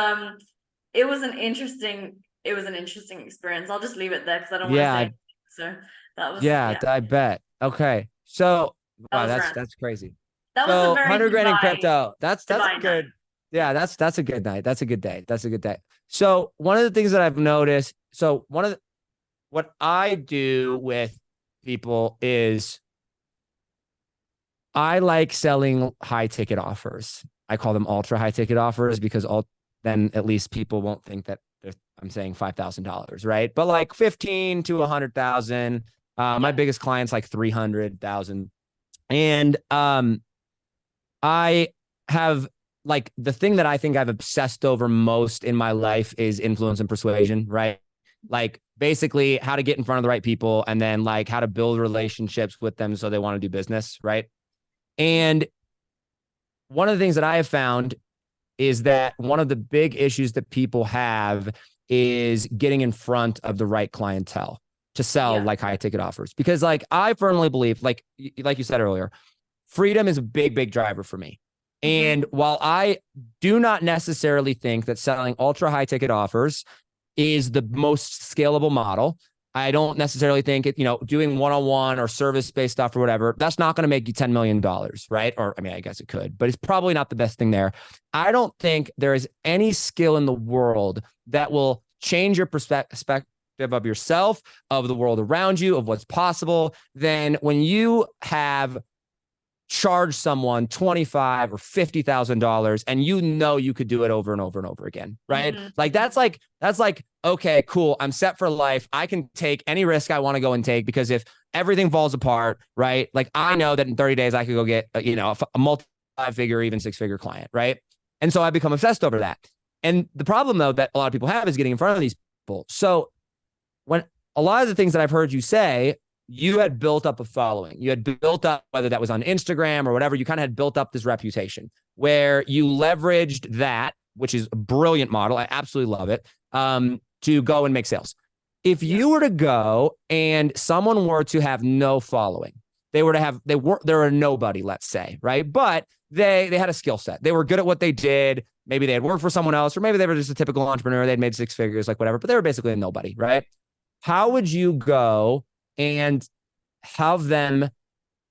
it was an interesting experience. I'll just leave it there because I don't want to say Yeah, anything. So that was yeah, yeah, I bet. Okay. So, that wow, was that's random. that's crazy. That was a So, very 100 grand in Dubai crypto. That's a Dubai night. good. Yeah, that's a good night. That's a good day. That's a good day. So, one of the things that I've noticed, so one of the, what I do with people is I like selling high ticket offers. I call them ultra high ticket offers because then at least people won't think that I'm saying $5,000, right? But like 15 to 100,000. My Yeah. biggest client's like 300,000. And I have like the thing that I think I've obsessed over most in my life is influence and persuasion, right? Like basically how to get in front of the right people and then like how to build relationships with them so they want to do business, right? And one of the things that I have found is that one of the big issues that people have is getting in front of the right clientele to sell Yeah. like high ticket offers. Because like I firmly believe, like you said earlier, freedom is a big driver for me. And while I do not necessarily think that selling ultra high ticket offers is the most scalable model, I don't necessarily think it, doing one-on-one or service-based stuff or whatever, that's not going to make you $10 million, right? Or, I mean, I guess it could, but it's probably not the best thing there. I don't think there is any skill in the world that will change your perspective of yourself, of the world around you, of what's possible, than when you have charge someone $25,000 or $50,000 and you could do it over and over and over again, right? Like that's like okay, cool, I'm set for life. I can take any risk I want to go and take, because if everything falls apart, right, like I know that in 30 days I could go get a multi-figure, even six-figure client, right? And so I become obsessed over that. And the problem though that a lot of people have is getting in front of these people. So when a lot of the things that I've heard you say, you had built up a following. You had built up, whether that was on Instagram or whatever, you kind of had built up this reputation where you leveraged that, which is a brilliant model. I absolutely love it, to go and make sales. If you were to go and someone were to have no following, they were a nobody, let's say, right? But they had a skill set. They were good at what they did. Maybe they had worked for someone else, or maybe they were just a typical entrepreneur. They'd made six figures, like whatever, but they were basically a nobody, right? How would you go and have them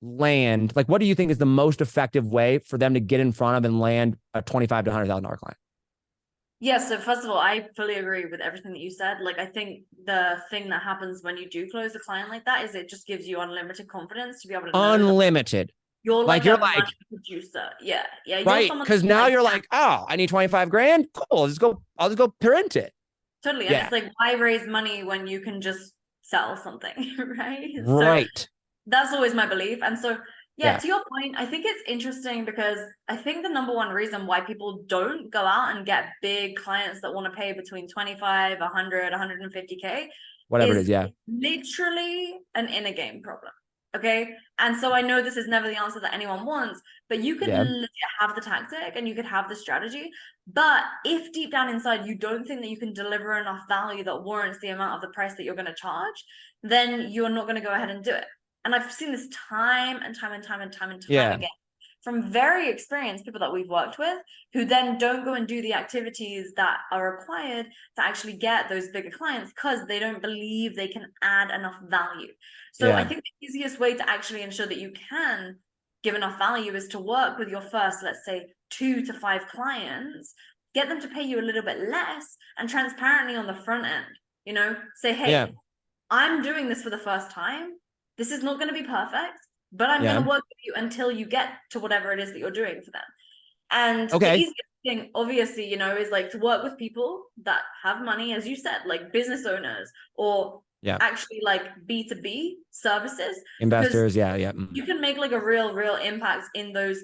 land? Like, what do you think is the most effective way for them to get in front of and land a $25,000 to $100,000 client? Yeah, so first of all, I fully agree with everything that you said. Like, I think the thing that happens when you do close a client like that is it just gives you unlimited confidence to be able to know that Unlimited. you're Like like you're a like, money producer. Yeah, you're right? someone Because that now like, you're like, oh, I need 25 grand. Cool. I'll just go print it. totally. And Yeah. it's like, why raise money when you can just sell something, right? So Right. that's always my belief. And so, yeah, Yeah. to your point, I think it's interesting because I think the number one reason why people don't go out and get big clients that want to pay between 25, 100, 150K Whatever it is. is Yeah. literally an inner game problem. Okay. And so I know this is never the answer that anyone wants, but you could Yeah. legit have the tactic and you could have the strategy. But if deep down inside you don't think that you can deliver enough value that warrants the amount of the price that you're going to charge, then you're not going to go ahead and do it. And I've seen this time and time again from very experienced people that we've worked with, who then don't go and do the activities that are required to actually get those bigger clients because they don't believe they can add enough value. So I think the easiest way to actually ensure that you can give enough value is to work with your first, let's say, 2 to 5 clients, get them to pay you a little bit less, and transparently on the front end, say, hey, I'm doing this for the first time. This is not going to be perfect, but I'm going to work with you until you get to whatever it is that you're doing for them. And the easiest thing, obviously, is like to work with people that have money, as you said, like business owners or actually like B2B services. Investors. You can make like a real impact in those.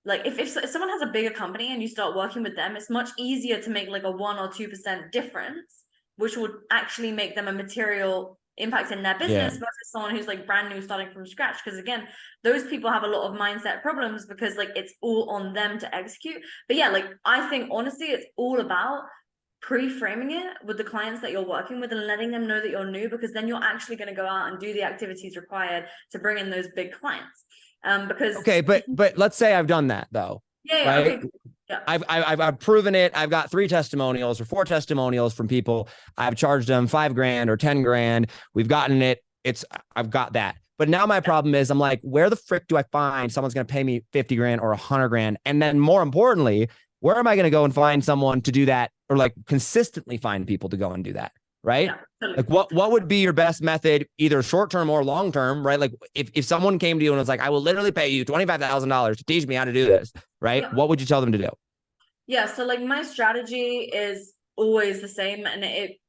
Like if someone has a bigger company and you start working with them, it's much easier to make like a 1 or 2% difference, which would actually make them a material impact in their business versus someone who's like brand new starting from scratch. Because again, those people have a lot of mindset problems because like it's all on them to execute. But yeah, like I think honestly it's all about pre-framing it with the clients that you're working with and letting them know that you're new, because then you're actually going to go out and do the activities required to bring in those big clients. Because but let's say I've done that though. Right? Okay. Yeah. I've proven it. I've got 3 testimonials or 4 testimonials from people. I've charged them 5 grand or 10 grand. We've gotten it. I've got that. But now my problem is I'm like, where the frick do I find someone's going to pay me 50 grand or 100 grand? And then more importantly, where am I going to go and find someone to do that, or like consistently find people to go and do that? Right. Yeah, totally. Like what would be your best method, either short-term or long-term, right? Like if someone came to you and was like, I will literally pay you $25,000 to teach me how to do this, right? Yeah. What would you tell them to do? Yeah. So like my strategy is always the same, and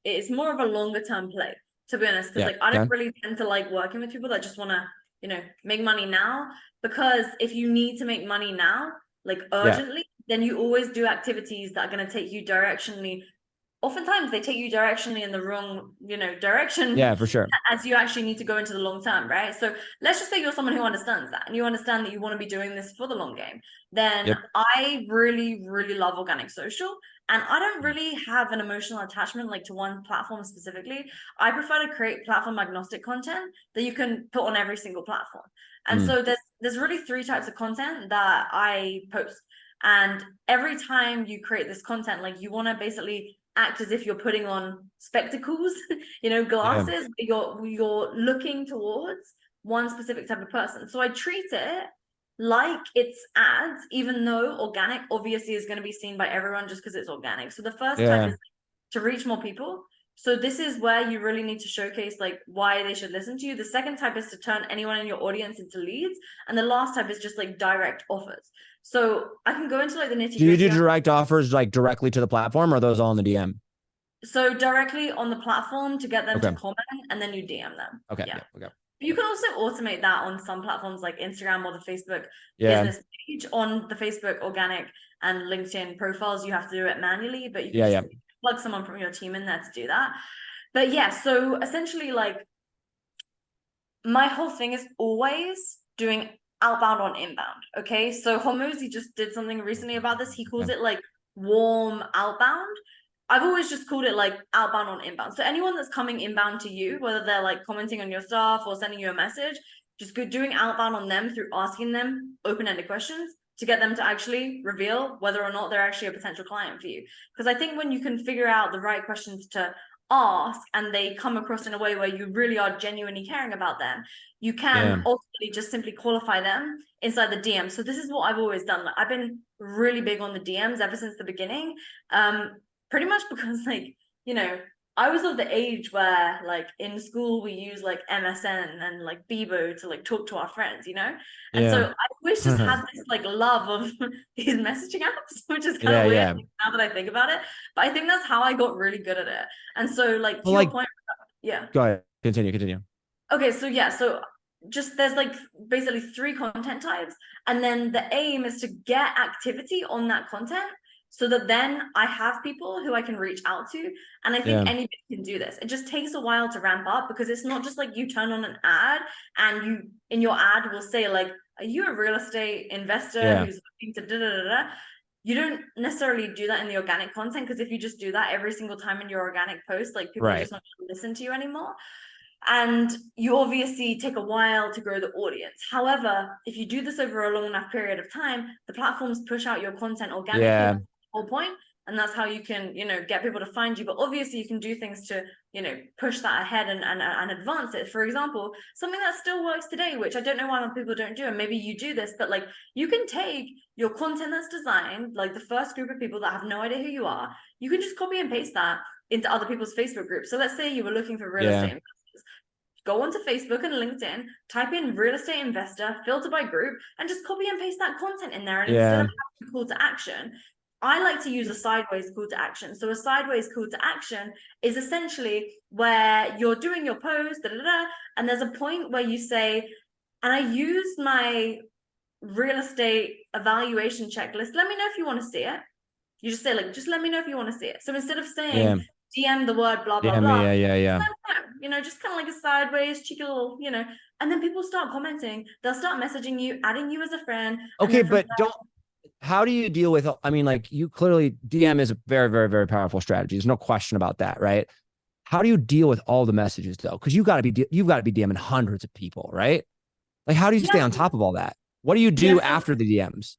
it's more of a longer term play, to be honest. Because like I don't really tend to like working with people that just want to, make money now, because if you need to make money now, like urgently, then you always do activities that are going to take you directionally oftentimes they take you directionally in the wrong, direction Yeah, for sure. as you actually need to go into the long term, right? So let's just say you're someone who understands that and you understand that you want to be doing this for the long game. Then Yep. I really, really love organic social. And I don't really have an emotional attachment like to one platform specifically. I prefer to create platform agnostic content that you can put on every single platform. And Mm. so there's really three types of content that I post. And every time you create this content, like you want to basically act as if you're putting on spectacles, Yeah. glasses. You're looking towards one specific type of person. So I treat it like it's ads, even though organic obviously is going to be seen by everyone just because it's organic. So the first type Yeah. is to reach more people. So this is where you really need to showcase like why they should listen to you. The second type is to turn anyone in your audience into leads. And the last type is just like direct offers. So I can go into like the nitty Do you do gritty. direct offers like directly to the platform, or are those all in the DM? So directly on the platform to get them to Okay. comment, and then you DM them. Okay. Yeah. Yeah. Okay. You can also automate that on some platforms like Instagram or the Facebook Yeah. business page. On the Facebook organic and LinkedIn profiles, you have to do it manually, but you can Yeah. just Yeah. plug someone from your team in there to do that. But yeah, so essentially, like my whole thing is always doing outbound on inbound. Okay. So Hormozy just did something recently about this. He calls Okay. it like warm outbound. I've always just called it like outbound on inbound. So anyone that's coming inbound to you, whether they're like commenting on your stuff or sending you a message, just go doing outbound on them through asking them open-ended questions to get them to actually reveal whether or not they're actually a potential client for you. Because I think when you can figure out the right questions to ask and they come across in a way where you really are genuinely caring about them, you can Yeah. ultimately just simply qualify them inside the DM. So this is what I've always done. Like, I've been really big on the DMs ever since the beginning. Pretty much because like, I was of the age where like in school we use like MSN and like Bebo to like talk to our friends, And Yeah. so I always just had this like love of these messaging apps, which is kind of Yeah. weird Yeah. now that I think about it. But I think that's how I got really good at it. And so like to Well, your like, point, yeah. go ahead. Continue. Continue. Okay, so yeah, so just there's like basically three content types, and then the aim is to get activity on that content so that then I have people who I can reach out to. And I think Yeah. anybody can do this. It just takes a while to ramp up because it's not just like you turn on an ad and you in your ad will say like, are you a real estate investor Yeah. who's looking to da da da da? You don't necessarily do that in the organic content because if you just do that every single time in your organic post, like people are Right. just not going to listen to you anymore. And you obviously take a while to grow the audience. However, if you do this over a long enough period of time, the platforms push out your content organically. Yeah. That's the whole point. And that's how you can, get people to find you. But obviously you can do things to, push that ahead and advance it. For example, something that still works today, which I don't know why people don't do, and maybe you do this, but like you can take your content that's designed, like the first group of people that have no idea who you are, you can just copy and paste that into other people's Facebook groups. So let's say you were looking for real Yeah. estate, go onto Facebook and LinkedIn, type in real estate investor, filter by group, and just copy and paste that content in there. And instead Yeah. of having a call to action, I like to use a sideways call to action. So a sideways call to action is essentially where you're doing your post, and there's a point where you say, and I used my real estate evaluation checklist. Let me know if you want to see it. You just say like, just let me know if you want to see it. So instead of Yeah. saying DM the word blah blah Yeah. blah, Yeah. Yeah. Yeah. just kind of like a sideways cheeky little, and then people start commenting. They'll start messaging you, adding you as a friend, and Okay, then from but don't. How do you deal with? I mean, like you clearly DM is a very, very, very powerful strategy. There's no question about that, right? How do you deal with all the messages though? Because you've got to be DMing hundreds of people, right? Like, how do you stay yeah, on top of all that? What do you do yeah. after the DMs?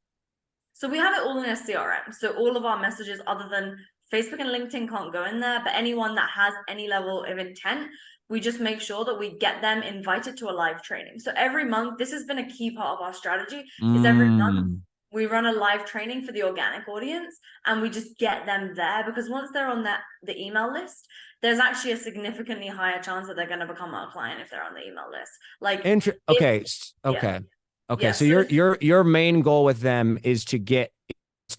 So we have it all in a CRM. So all of our messages, other than Facebook and LinkedIn, can't go in there. But anyone that has any level of intent, we just make sure that we get them invited to a live training. So every month, this has been a key part of our strategy, is every month we run a live training for the organic audience and we just get them there, because once they're on the email list, there's actually a significantly higher chance that they're going to become our client if they're on the email list. Like, Okay. Yeah. Okay. Yeah, So your main goal with them is to get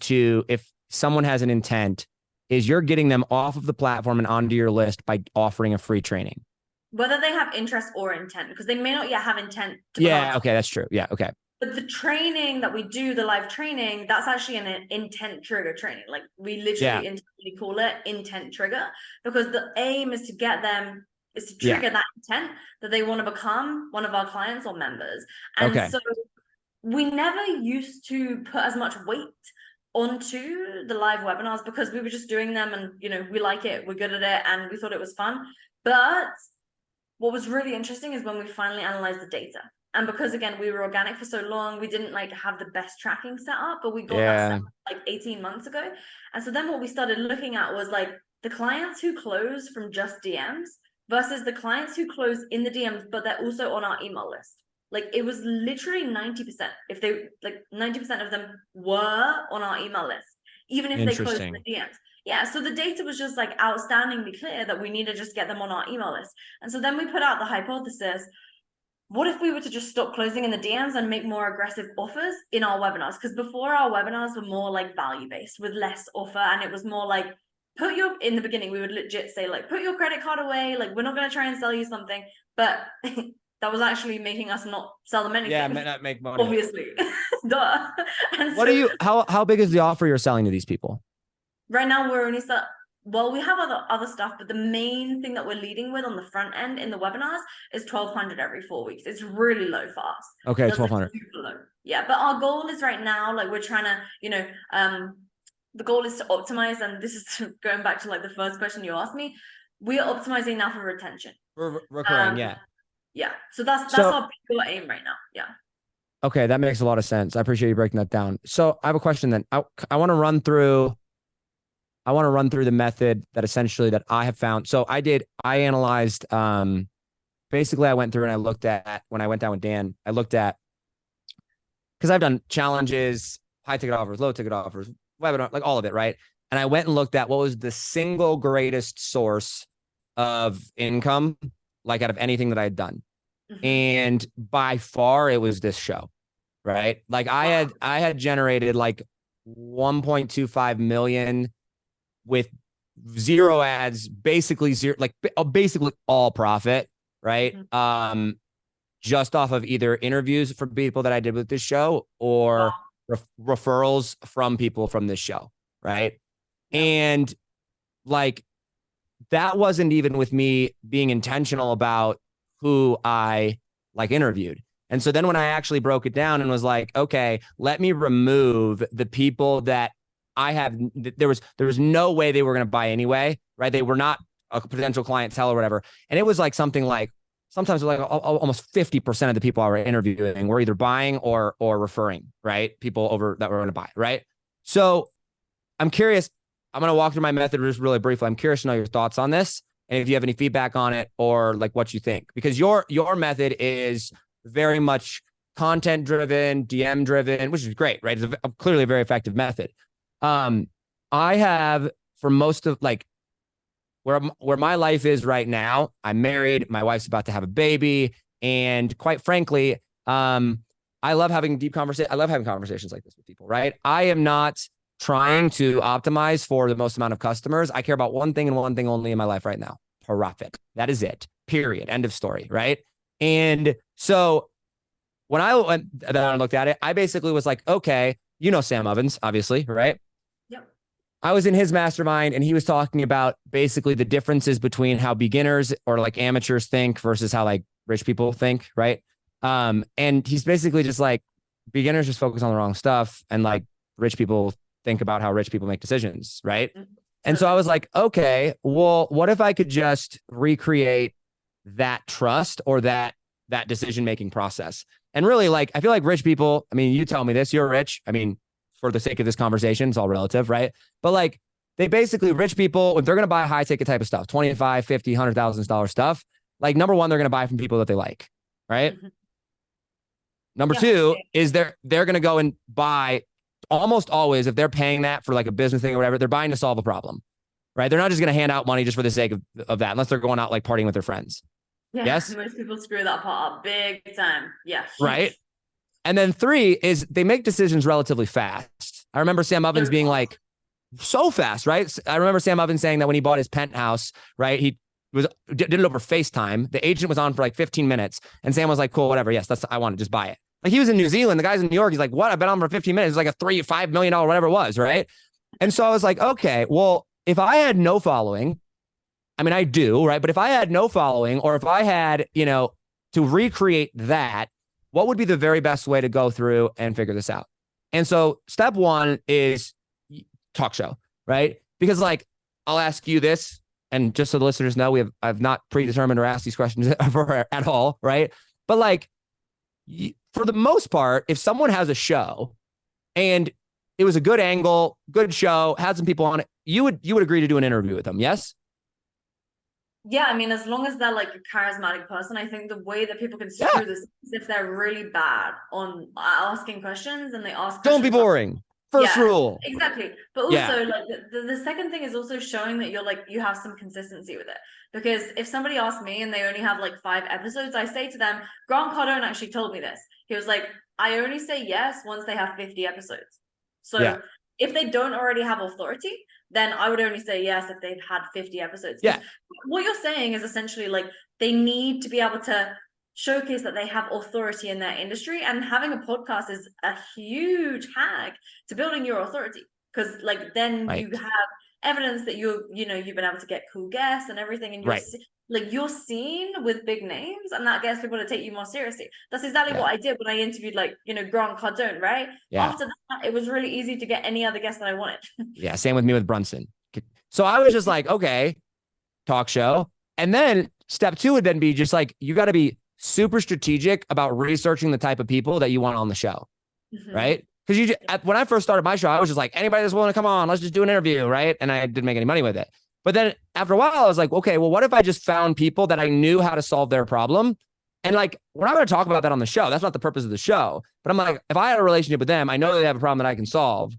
to, if someone has an intent, is you're getting them off of the platform and onto your list by offering a free training. whether they have interest or intent, because they may not yet have intent to become a Yeah. client. Okay. That's true. Yeah. Okay. But the training that we do, the live training, that's actually an intent trigger training. Like we literally intentionally call it intent trigger, because the aim is to get them, is to trigger that intent that they want to become one of our clients or members. And so we never used to put as much weight onto the live webinars because we were just doing them and, you know, we like it, we're good at it, and we thought it was fun. But what was really interesting is when we finally analyzed the data. And because, again, we were organic for so long, we didn't like have the best tracking set up, but we got that set up like 18 months ago. And so then what we started looking at was like the clients who close from just DMs versus the clients who close in the DMs, but they're also on our email list. Like it was literally 90%. If they, like 90% of them were on our email list, even if they closed in the DMs. Yeah, so the data was just like outstandingly clear that we need to just get them on our email list. And so then we put out the hypothesis, what if we were to just stop closing in the DMs and make more aggressive offers in our webinars? Because before, our webinars were more like value-based with less offer. And it was more like, in the beginning, we would legit say like, put your credit card away. Like, we're not going to try and sell you something. But that was actually making us not sell them anything. Yeah, not make money. Obviously. Duh. And what how big is the offer you're selling to these people? Right now, we're only we have other stuff, but the main thing that we're leading with on the front end in the webinars is 1,200 every 4 weeks. It's really low fast. Okay, 1,200. Super low. Yeah, but our goal is right now, like we're trying to, you know, the goal is to optimize, and this is going back to like the first question you asked me. We are optimizing now for retention. Recurring, yeah. Yeah, so that's our pure aim right now. Yeah. Okay, that makes a lot of sense. I appreciate you breaking that down. So I have a question then. I want to run through the method that essentially that I have found. So I analyzed, basically I went through and I looked at, when I went down with Dan, I looked at, because I've done challenges, high ticket offers, low ticket offers, webinar, like all of it, right? And I went and looked at what was the single greatest source of income, like out of anything that I had done. Mm-hmm. And by far it was this show, right? Like I had generated like 1.25 million with zero ads, basically zero, like basically all profit, right? Mm-hmm. Just off of either interviews from people that I did with this show or referrals from people from this show, right? Yeah. And like, that wasn't even with me being intentional about who I like interviewed. And so then when I actually broke it down and was like, okay, let me remove the people that I have, there was no way they were going to buy anyway, right? They were not a potential clientele or whatever. And it was like something like, sometimes like almost 50% of the people I were interviewing were either buying or referring, right? People over that were going to buy, right? So I'm curious, I'm going to walk through my method just really briefly. I'm curious to know your thoughts on this and if you have any feedback on it or like what you think, because your method is very much content driven, DM driven, which is great, right? It's clearly a very effective method. I have, for most of like where my life is right now, I'm married, my wife's about to have a baby. And quite frankly, I love having deep conversations. I love having conversations like this with people, right? I am not trying to optimize for the most amount of customers. I care about one thing and one thing only in my life right now: profit. That is it. Period. End of story. Right. And so when I looked at it, I basically was like, okay, you know, Sam Ovens, obviously, right? Yep. I was in his mastermind and he was talking about basically the differences between how beginners or like amateurs think versus how like rich people think. Right. And he's basically just like, beginners just focus on the wrong stuff. And like rich people think about how rich people make decisions. Right. Mm-hmm. And so I was like, okay, well, what if I could just recreate that trust or that decision-making process? And really, like, I feel like rich people, I mean, you tell me this, you're rich. I mean, for the sake of this conversation, it's all relative, right? But like, they basically, rich people, if they're going to buy high ticket type of stuff, 25, 50, $100,000 stuff, like number one, they're going to buy from people that they like, right? Mm-hmm. Number two is they're going to go and buy almost always, if they're paying that for like a business thing or whatever, they're buying to solve a problem, right? They're not just going to hand out money just for the sake of that, unless they're going out like partying with their friends. Yeah, yes. Most people screw that part up big time. Yeah. Right. And then three is they make decisions relatively fast. I remember Sam Ovens being like, so fast, right? I remember Sam Ovens saying that when he bought his penthouse, right? He did it over FaceTime. The agent was on for like 15 minutes and Sam was like, cool, whatever. Yes, I want to just buy it. Like he was in New Zealand. The guy's in New York. He's like, what? I've been on for 15 minutes. It's like a $5 million, whatever it was. Right. And so I was like, okay, well, if I had no following, I mean, I do, right? But if I had no following, or if I had, to recreate that, what would be the very best way to go through and figure this out? And so step one is talk show, right? Because like, I'll ask you this, and just so the listeners know, I've not predetermined or asked these questions at all, right? But like, for the most part, if someone has a show and it was a good angle, good show, had some people on it, you would agree to do an interview with them, yes? Yeah, I mean, as long as they're like a charismatic person, I think the way that people can screw this is if they're really bad on asking questions, and they ask questions. Don't be boring. First rule. Exactly. But also like the second thing is also showing that you have some consistency with it. Because if somebody asks me and they only have like 5 episodes, I say to them, Grant Cardone actually told me this. He was like, I only say yes once they have 50 episodes. So if they don't already have authority, then I would only say yes if they've had 50 episodes. Yeah. What you're saying is essentially like they need to be able to showcase that they have authority in their industry, and having a podcast is a huge hack to building your authority, because like then you have evidence that you've been able to get cool guests and everything, and you're seen with big names, and that gets people to take you more seriously. That's exactly what I did when I interviewed Grant Cardone, right? After that, it was really easy to get any other guest that I wanted. Yeah, same with me with Brunson. So I was just like, okay, talk show. And then step 2 would then be just like, you got to be super strategic about researching the type of people that you want on the show, right? Because when I first started my show, I was just like, anybody that's willing to come on, let's just do an interview, right? And I didn't make any money with it. But then after a while, I was like, okay, well, what if I just found people that I knew how to solve their problem? And like, we're not going to talk about that on the show. That's not the purpose of the show. But I'm like, if I had a relationship with them, I know they have a problem that I can solve.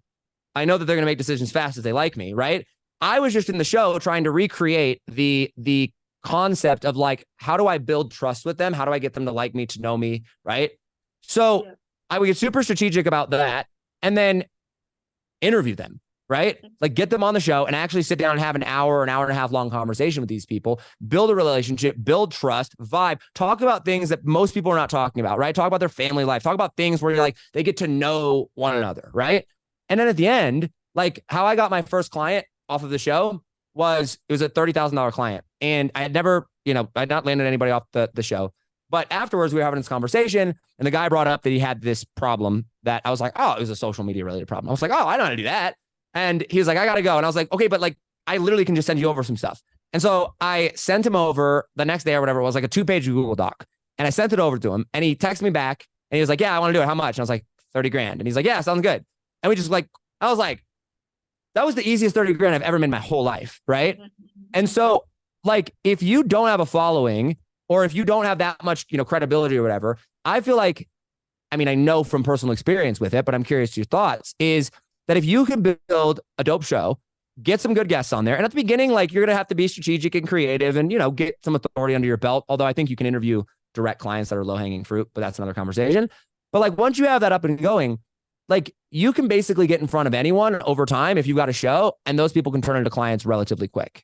I know that they're going to make decisions fast if they like me, right? I was just in the show trying to recreate the concept of like, how do I build trust with them? How do I get them to like me, to know me, right? So I would get super strategic about that and then interview them, right? Like get them on the show and actually sit down and have an hour and a half long conversation with these people, build a relationship, build trust, vibe, talk about things that most people are not talking about, right? Talk about their family life, talk about things where you're like, they get to know one another, right? And then at the end, like how I got my first client off of the show was a $30,000 client. And I had never, I had not landed anybody off the show. But afterwards, we were having this conversation, and the guy brought up that he had this problem that I was like, oh, it was a social media related problem. I was like, oh, I know how to do that. And he was like, I got to go. And I was like, okay, but like, I literally can just send you over some stuff. And so I sent him over the next day or whatever it was, like a 2-page Google Doc. And I sent it over to him, and he texted me back, and he was like, yeah, I want to do it. How much? And I was like, 30 grand. And he's like, yeah, sounds good. And we just I was like, that was the easiest 30 grand I've ever made in my whole life. Right. And so like, if you don't have a following, or if you don't have that much, credibility or whatever, I feel like, I mean, I know from personal experience with it, but I'm curious to your thoughts, is that if you can build a dope show, get some good guests on there. And at the beginning, like you're going to have to be strategic and creative and, get some authority under your belt. Although I think you can interview direct clients that are low hanging fruit, but that's another conversation. But like, once you have that up and going, like you can basically get in front of anyone over time if you've got a show, and those people can turn into clients relatively quick.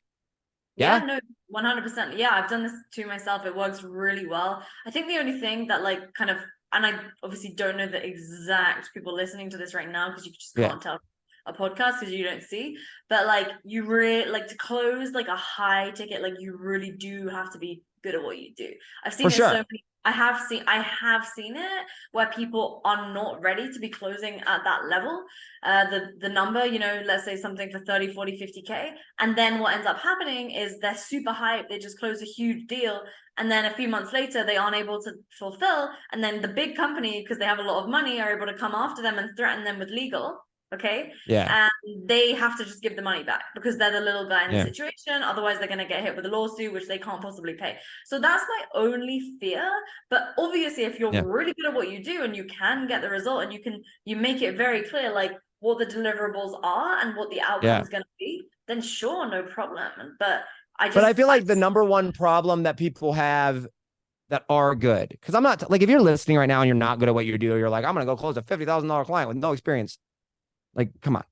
Yeah, no, 100%. Yeah, I've done this to myself. It works really well. I think the only thing that like kind of, and I obviously don't know the exact people listening to this right now, because you just can't tell a podcast because you don't see, but like you really like to close like a high ticket, like you really do have to be good at what you do. I've seen so many, I have seen it where people are not ready to be closing at that level. The number, let's say something for 30, 40, 50K. And then what ends up happening is they're super hyped. They just close a huge deal. And then a few months later, they aren't able to fulfill. And then the big company, because they have a lot of money, are able to come after them and threaten them with legal. Okay. Yeah. And they have to just give the money back because they're the little guy in the situation. Otherwise, they're going to get hit with a lawsuit, which they can't possibly pay. So that's my only fear. But obviously, if you're really good at what you do and you can get the result, and you make it very clear, like what the deliverables are and what the outcome is going to be, then sure, no problem. But I feel like the number one problem that people have that are good, because I'm not like, if you're listening right now and you're not good at what you do, you're like, I'm going to go close a $50,000 client with no experience. Like, come on.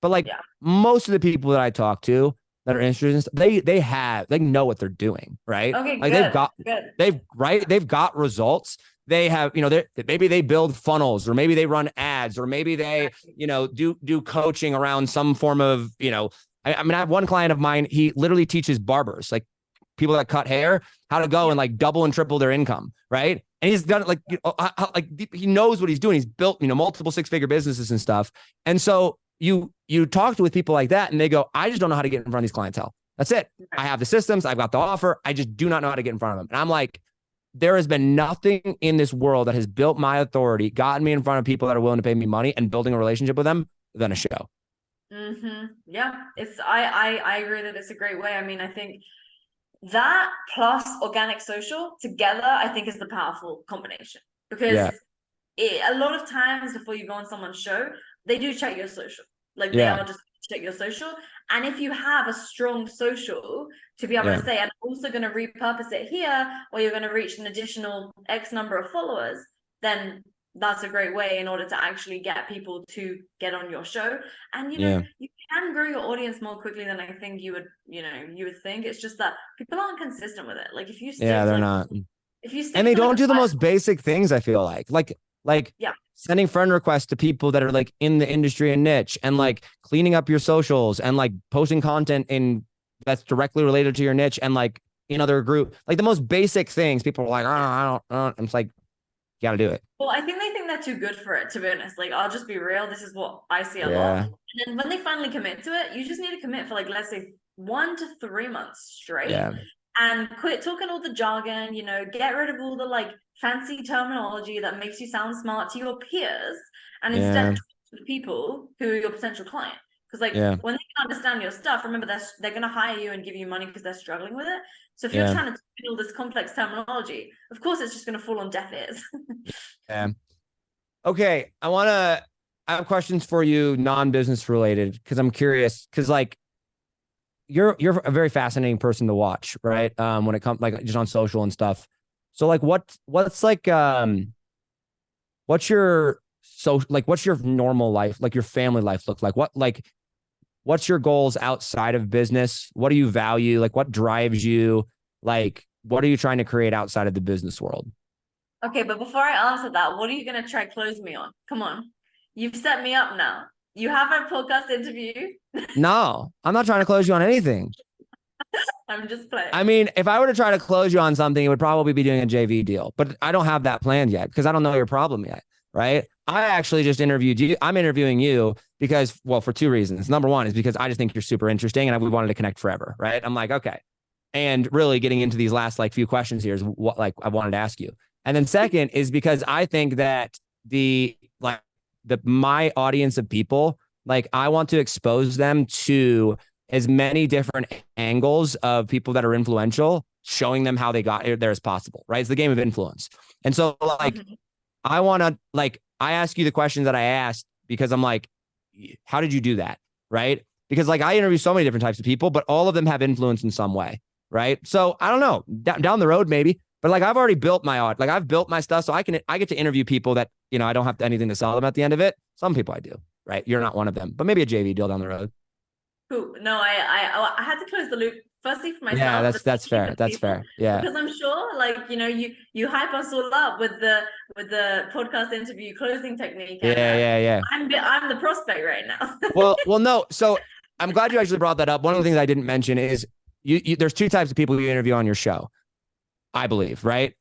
But like most of the people that I talk to, that are interested in stuff, they know what they're doing, right? Okay, Like good. they've got results. They have, maybe they build funnels, or maybe they run ads, or maybe they, do coaching around some form of, I mean, I have one client of mine, he literally teaches barbers, like people that cut hair, how to go and like double and triple their income, right? And he's done it like he knows what he's doing. He's built, multiple six-figure businesses and stuff. And so you talk with people like that, and they go, I just don't know how to get in front of these clientele. That's it. I have the systems, I've got the offer, I just do not know how to get in front of them. And I'm like, there has been nothing in this world that has built my authority, gotten me in front of people that are willing to pay me money, and building a relationship with them than a show. Yeah, I agree that it's a great way. I mean, I think that plus organic social together, I think, is the powerful combination, because a lot of times before you go on someone's show, they do check your social. Like they are just check your social. And if you have a strong social to be able to say, I'm also going to repurpose it here, or you're going to reach an additional X number of followers, then that's a great way in order to actually get people to get on your show. And you can grow your audience more quickly than I think you would think. It's just that people aren't consistent with it. Like if you stick they're not. If you stick and they don't do the most basic things, I feel like sending friend requests to people that are like in the industry and niche, and like cleaning up your socials, and like posting content that's directly related to your niche, and like in other group, like the most basic things. People are like, I don't. I'm just like, you gotta do it. Well, I think they think they're too good for it, to be honest. Like, I'll just be real. This is what I see a lot. And then when they finally commit to it, you just need to commit for like, let's say 1 to 3 months straight. And quit talking all the jargon, get rid of all the like fancy terminology that makes you sound smart to your peers, and instead talk to people who are your potential client. Because like when they can understand your stuff, remember they're going to hire you and give you money because they're struggling with it. So if you're trying to talk all this complex terminology, of course it's just going to fall on deaf ears. Okay, I have questions for you, non-business related, because I'm curious, because like you're a very fascinating person to watch, right? When it comes like just on social and stuff. So like what's like what's your normal life, like your family life look like? What's your goals outside of business? What do you value? Like what drives you? Like what are you trying to create outside of the business world? Okay, but before I answer that, what are you gonna try close me on? Come on. You've set me up now. You have a podcast interview. No, I'm not trying to close you on anything. I'm just playing. I mean, if I were to try to close you on something, it would probably be doing a JV deal, but I don't have that planned yet because I don't know your problem yet, right? I actually just interviewed you. I'm interviewing you because, well, for 2 reasons. Number one is because I just think you're super interesting and we wanted to connect forever, right? I'm like, okay. And really getting into these last like few questions here is what like I wanted to ask you. And then second is because I think that my audience of people, like I want to expose them to as many different angles of people that are influential, showing them how they got there as possible, right? It's the game of influence. And so like, I want to I ask you the questions that I asked because I'm like, how did you do that? Right? Because like I interview so many different types of people, but all of them have influence in some way. Right. So I don't know, down the road, maybe, but like I've already built my art, like I've built my stuff. So I get to interview people that, I don't have anything to sell them at the end of it. Some people I do, right? You're not one of them, but maybe a JV deal down the road. Cool. No, I had to close the loop. Firstly for myself. Yeah, that's fair. That's fair. Yeah. Because I'm sure like, you hype us all up with the podcast interview closing technique. And, yeah. I'm the prospect right now. well, no. So I'm glad you actually brought that up. One of the things I didn't mention is there's 2 types of people you interview on your show, I believe, right?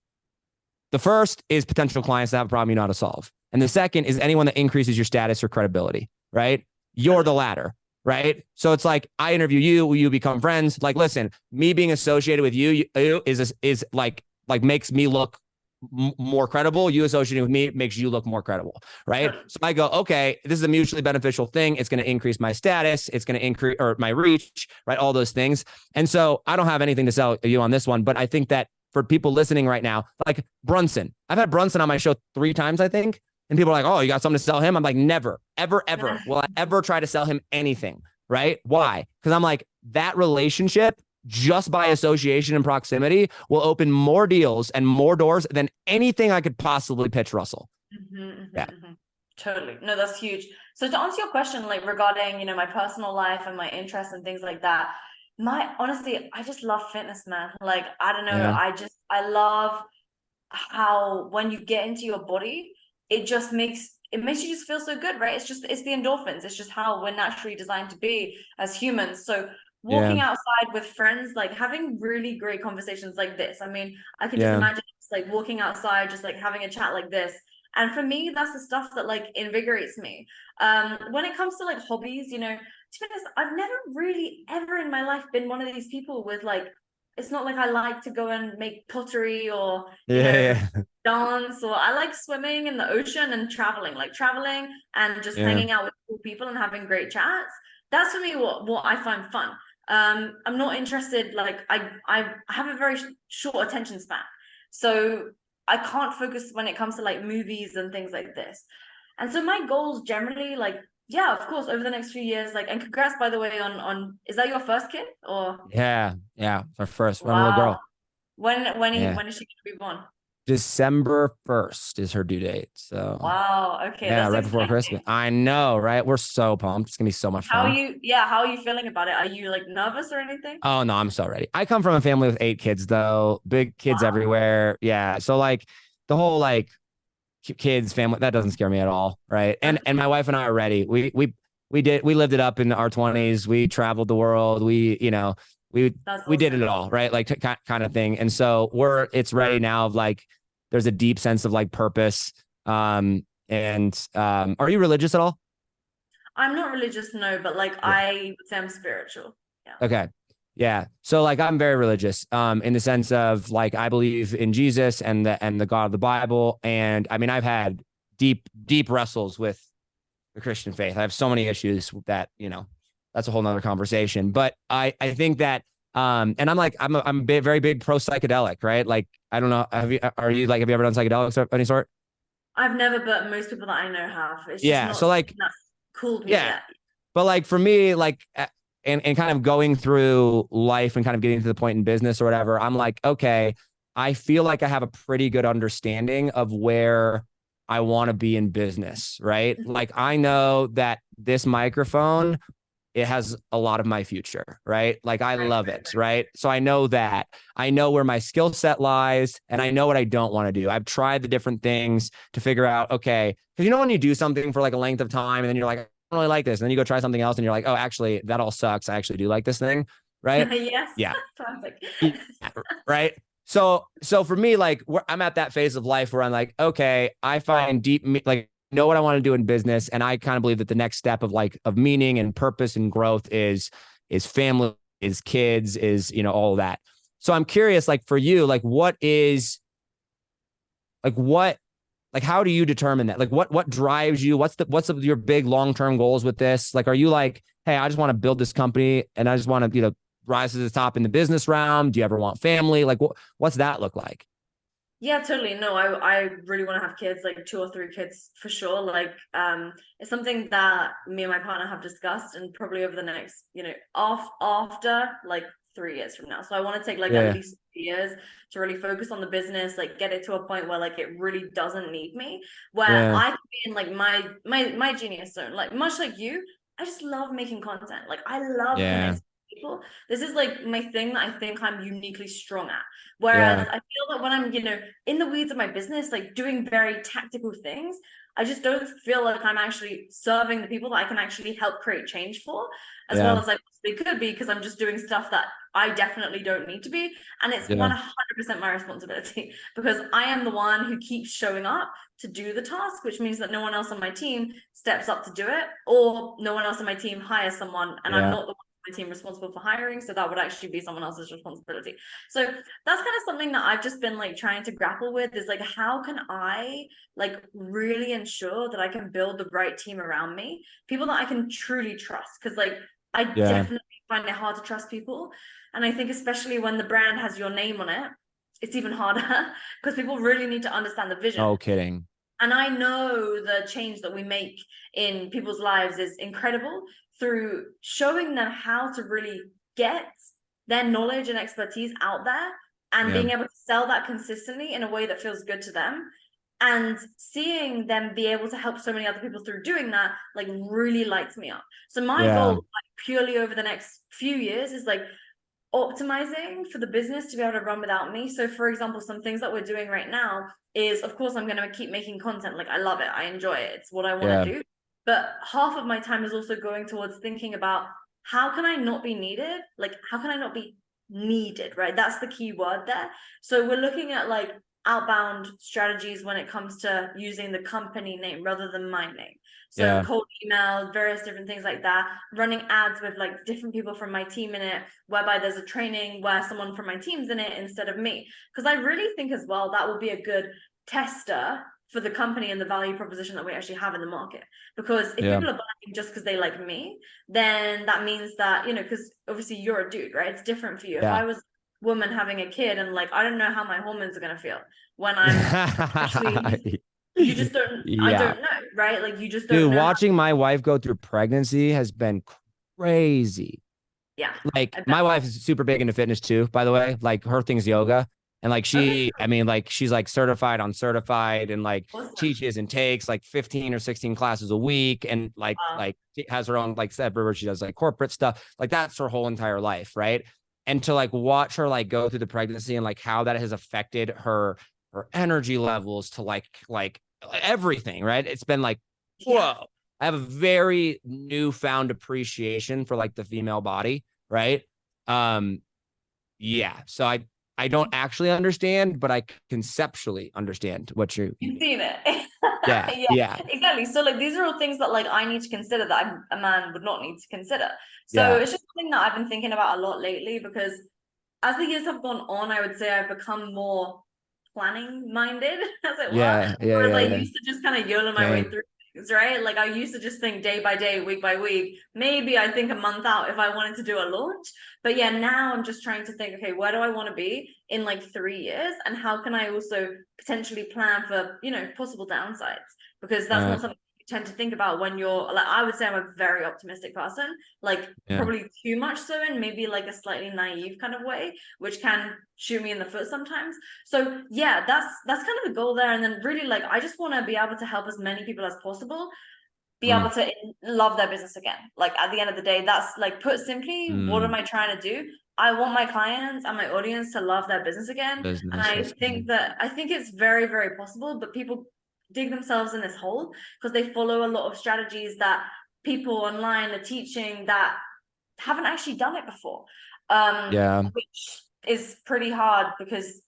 The first is potential clients that have a problem you know how to solve. And the second is anyone that increases your status or credibility, right? You're the latter. Right. So it's like I interview you, you become friends. Like, listen, me being associated with you is like makes me look more credible. You associating with me makes you look more credible. Right. So I go, okay, this is a mutually beneficial thing. It's going to increase my status. It's going to increase or my reach. Right. All those things. And so I don't have anything to sell you on this one, but I think that for people listening right now, like Brunson, I've had Brunson on my show 3 times, I think. And people are like, oh, you got something to sell him? I'm like, never, ever will I ever try to sell him anything, right? Why? Because I'm like, that relationship, just by association and proximity, will open more deals and more doors than anything I could possibly pitch Russell. Totally. No, that's huge. So to answer your question, like regarding, my personal life and my interests and things like that, Honestly, I just love fitness, man. Like, I don't know, Yeah. I love how when you get into your body, it makes you just feel so good, right? It's the endorphins. It's just how we're naturally designed to be as humans. So Yeah. walking outside with friends, like having really great conversations like this. I mean, I can just Yeah. imagine just like walking outside, just like having a chat like this. And for me, that's the stuff that like invigorates me. When it comes to like hobbies, to be honest, I've never really ever in my life been one of these people with like, it's not like I like to go and make pottery or, Yeah. dance, or I like swimming in the ocean and traveling and just Yeah. hanging out with cool people and having great chats. That's for me what I find fun. I'm not interested, like I have a very short attention span. So I can't focus when it comes to like movies and things like this. And so my goals generally, like, yeah, of course, over the next few years, like, and congrats by the way on is that your first kid or Yeah. Yeah. For first, I'm a little wow. girl. Yeah. When is she gonna be born? December 1st is her due date. So Wow, okay, yeah, that's right before Christmas. exciting. I know, right? We're so pumped. It's gonna be so much fun. How are you feeling about it? Are you like nervous or anything? Oh no, I'm so ready. I come from a family with 8 kids though, big kids Wow. everywhere. Yeah. So like the whole like kids family, that doesn't scare me at all. Right. And my wife and I are ready. We lived it up in our 20s. We traveled the world. We That's we did it awesome. all, right? Like kind of thing. And so it's ready now of like there's a deep sense of like purpose. Are you religious at all? I'm not religious, no, but like Yeah. I would say I'm spiritual. Yeah. Okay. Yeah. So like I'm very religious in the sense of like I believe in Jesus and the God of the Bible. And I mean I've had deep wrestles with the Christian faith. I have so many issues with that, that's a whole nother conversation. But I think that and I'm a very big pro psychedelic, right? Like I don't know, have you ever done psychedelics of any sort? I've never, but most people that I know have. It's just Yeah. not So something like that's cooled me yeah, yet. but like for me, like and kind of going through life and kind of getting to the point in business or whatever, I'm like, okay, I feel like I have a pretty good understanding of where I want to be in business, right? Like I know that this microphone, it has a lot of my future, right? Like I Right, love right, it, right. right? So I know that I know where my skill set lies and I know what I don't want to do. I've tried the different things to figure out, okay, because when you do something for like a length of time and then you're like, I don't really like this. And then you go try something else and you're like, oh, actually, that all sucks. I actually do like this thing, right? Yes, Yeah. perfect. Yeah, right. So for me, like I'm at that phase of life where I'm like, okay, I find like know what I want to do in business, and I kind of believe that the next step of meaning and purpose and growth is family, is kids, is all of that. So I'm curious, like for you, like what like how do you determine that? Like what drives you? Your big long-term goals with this? Like are you like, hey, I just want to build this company and I just want to, rise to the top in the business realm? Do you ever want family? Like what's that look like? Yeah, totally. No, I really want to have kids, like two or three kids for sure. Like, it's something that me and my partner have discussed, and probably over the next, after like 3 years from now. So I want to take like at Yeah. least 3 years to really focus on the business, like get it to a point where like it really doesn't need me, where Yeah. I can be in like my genius zone. Like much like you, I just love making content. Like I love Yeah. connecting with people. This is like my thing that I think I'm uniquely strong at. Whereas Yeah. I feel that when I'm, in the weeds of my business, like doing very tactical things, I just don't feel like I'm actually serving the people that I can actually help create change for, as well Yeah. as I possibly could be, because I'm just doing stuff that I definitely don't need to be. And it's Yeah. 100% my responsibility because I am the one who keeps showing up to do the task, which means that no one else on my team steps up to do it, or no one else on my team hires someone, and I'm Yeah. not the one on my team responsible for hiring. So that would actually be someone else's responsibility. So that's kind of something that I've just been like trying to grapple with, is like, how can I like really ensure that I can build the right team around me, people that I can truly trust? Because like I Yeah. definitely find it hard to trust people, and I think especially when the brand has your name on it, it's even harder because people really need to understand the vision. No kidding. And I know the change that we make in people's lives is incredible through showing them how to really get their knowledge and expertise out there and Yeah. being able to sell that consistently in a way that feels good to them. And seeing them be able to help so many other people through doing that, like, really lights me up. So my goal, Yeah. like, purely over the next few years is like, optimizing for the business to be able to run without me. So for example, some things that we're doing right now is, of course, I'm going to keep making content. Like I love it. I enjoy it. It's what I want to do. But half of my time is also going towards thinking about how can I not be needed? Like, how can I not be needed, right? That's the key word there. So we're looking at like outbound strategies when it comes to using the company name rather than my name. So cold email, various different things like that, running ads with like different people from my team in it, whereby there's a training where someone from my team's in it instead of me. Because I really think as well, that will be a good tester for the company and the value proposition that we actually have in the market. Because if people are buying just because they like me, then that means that, you know, because obviously you're a dude, right? It's different for you. If I was a woman having a kid and like, I don't know how my hormones are going to feel when I'm actually, you just don't, I don't know, right? Like you just don't know. Watching my wife go through pregnancy has been crazy. Yeah. Like my wife is super big into fitness too, by the way. Like her thing's yoga. And like I mean, like she's like certified on certified and like teaches and takes like 15 or 16 classes a week. And like she has her own like separate where she does like corporate stuff. Like that's her whole entire life. Right. And to like watch her like go through the pregnancy and like how that has affected her energy levels to like everything. Right. It's been like, whoa. I have a very newfound appreciation for like the female body. Right. Yeah. So I don't actually understand, but I conceptually understand what you've seen it. Yeah. Exactly. So like these are all things that like I need to consider that a man would not need to consider. So it's just something that I've been thinking about a lot lately, because as the years have gone on, I would say I've become more planning minded, as it were. Whereas I used to just kind of YOLO my way through things, right? Like I used to just think day by day, week by week, maybe I think a month out if I wanted to do a launch. But yeah, now I'm just trying to think, okay, where do I want to be in like 3 years? And how can I also potentially plan for, you know, possible downsides? Because that's not something you tend to think about when you're like, I would say I'm a very optimistic person, like probably too much so in maybe like a slightly naive kind of way, which can shoot me in the foot sometimes. So yeah, that's kind of the goal there. And then really like, I just want to be able to help as many people as possible be able to love their business again. Like at the end of the day, that's like, put simply, what am I trying to do? I want my clients and my audience to love their business again. And I think it's very, very possible, but people dig themselves in this hole because they follow a lot of strategies that people online are teaching that haven't actually done it before. Which is pretty hard, because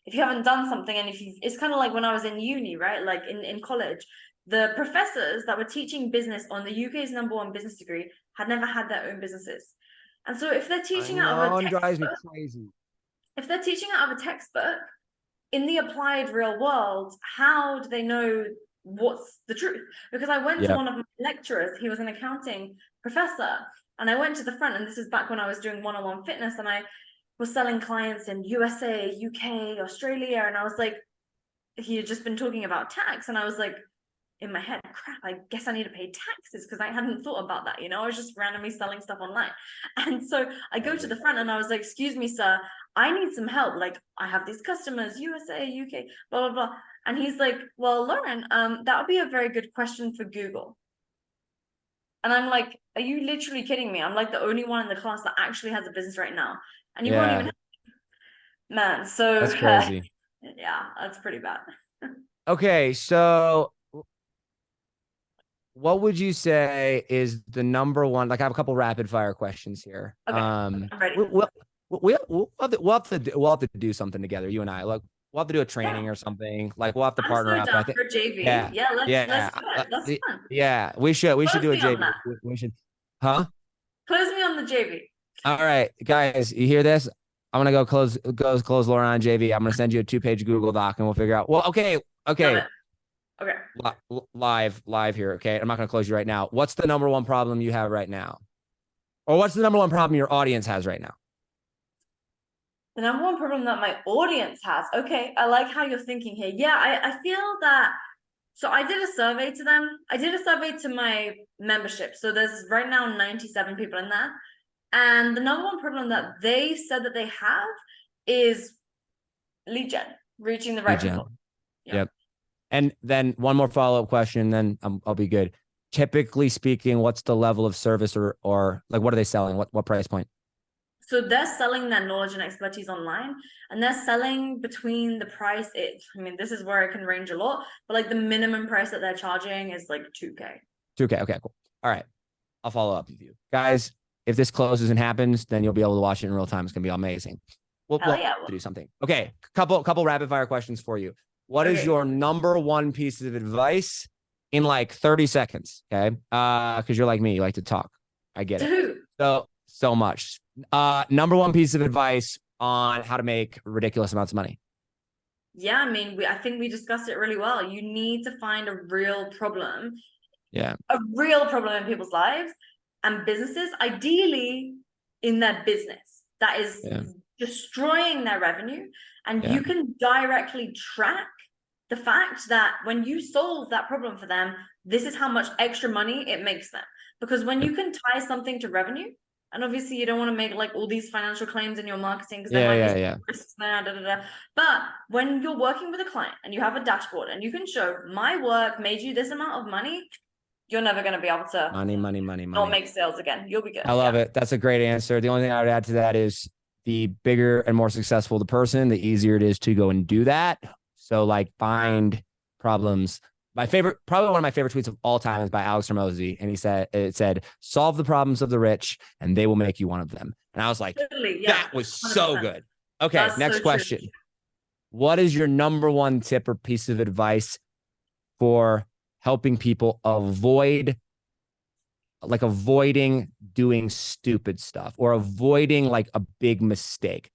if you haven't done something, and it's kind of like when I was in uni, right? Like in college, the professors that were teaching business on the UK's #1 business degree had never had their own businesses. And so if they're teaching out of a textbook, drives me crazy. If they're teaching out of a textbook in the applied real world, how do they know what's the truth? Because I went to one of my lecturers, he was an accounting professor, and I went to the front, and this is back when I was doing one-on-one fitness, and I was selling clients in USA, UK, Australia, and I was like, he had just been talking about tax, and I was like, in my head, crap, I guess I need to pay taxes, because I hadn't thought about that, you know, I was just randomly selling stuff online. And so I go to the front and I was like, excuse me, sir, I need some help. Like, I have these customers, USA, UK, blah, blah, blah. And he's like, well, Lauren, that would be a very good question for Google. And I'm like, are you literally kidding me? I'm like the only one in the class that actually has a business right now. And you won't even have man. So that's crazy. Yeah, that's pretty bad. Okay, so what would you say is the number one? Like, I have a couple rapid fire questions here. Okay, I'm ready. We'll have to do something together, you and I. Like, we'll have to do a training or something. Like, we'll have to partner up. I think for JV. Yeah, let's do it. That's fun. Yeah, we should do a JV. We should, huh? Close me on the JV. All right, guys, you hear this? I'm gonna go close Lauren on JV. I'm gonna send you a 2-page Google Doc, and we'll figure out. Well, okay. Okay. Live here. Okay. I'm not going to close you right now. What's the number one problem you have right now? Or what's the number one problem your audience has right now? The number one problem that my audience has. Okay. I like how you're thinking here. Yeah. I feel that. So I did a survey to them. I did a survey to my membership. So there's right now 97 people in there. And the number one problem that they said that they have is lead gen, reaching the right people. Yep. And then one more follow-up question, then I'll be good. Typically speaking, what's the level of service or like, what are they selling? What price point? So they're selling their knowledge and expertise online, and they're selling between the price. I mean, this is where it can range a lot, but like the minimum price that they're charging is like 2K. 2K. Okay, cool. All right. I'll follow up with you guys. If this closes and happens, then you'll be able to watch it in real time. It's going to be amazing. We'll Yeah. to do something. Okay. Couple rapid fire questions for you. What is your number one piece of advice in like 30 seconds? Okay. Because you're like me, you like to talk. I get it. So much. Number one piece of advice on how to make ridiculous amounts of money. Yeah, I mean, I think we discussed it really well. You need to find a real problem. Yeah. A real problem in people's lives and businesses, ideally in their business that is destroying their revenue. And you can directly track the fact that when you solve that problem for them, this is how much extra money it makes them. Because when you can tie something to revenue, and obviously you don't want to make like all these financial claims in your marketing because there might be risks there, but when you're working with a client and you have a dashboard and you can show my work made you this amount of money, you're never going to be able to money not make sales again. You'll be good. I love it. That's a great answer. The only thing I would add to that is the bigger and more successful the person, the easier it is to go and do that. So like find problems. Probably one of my favorite tweets of all time is by Alex Hormozy. And it said, solve the problems of the rich and they will make you one of them. And I was like, that was 100%. So good. Okay. That's next question. True. What is your number one tip or piece of advice for helping people avoiding doing stupid stuff or avoiding like a big mistake,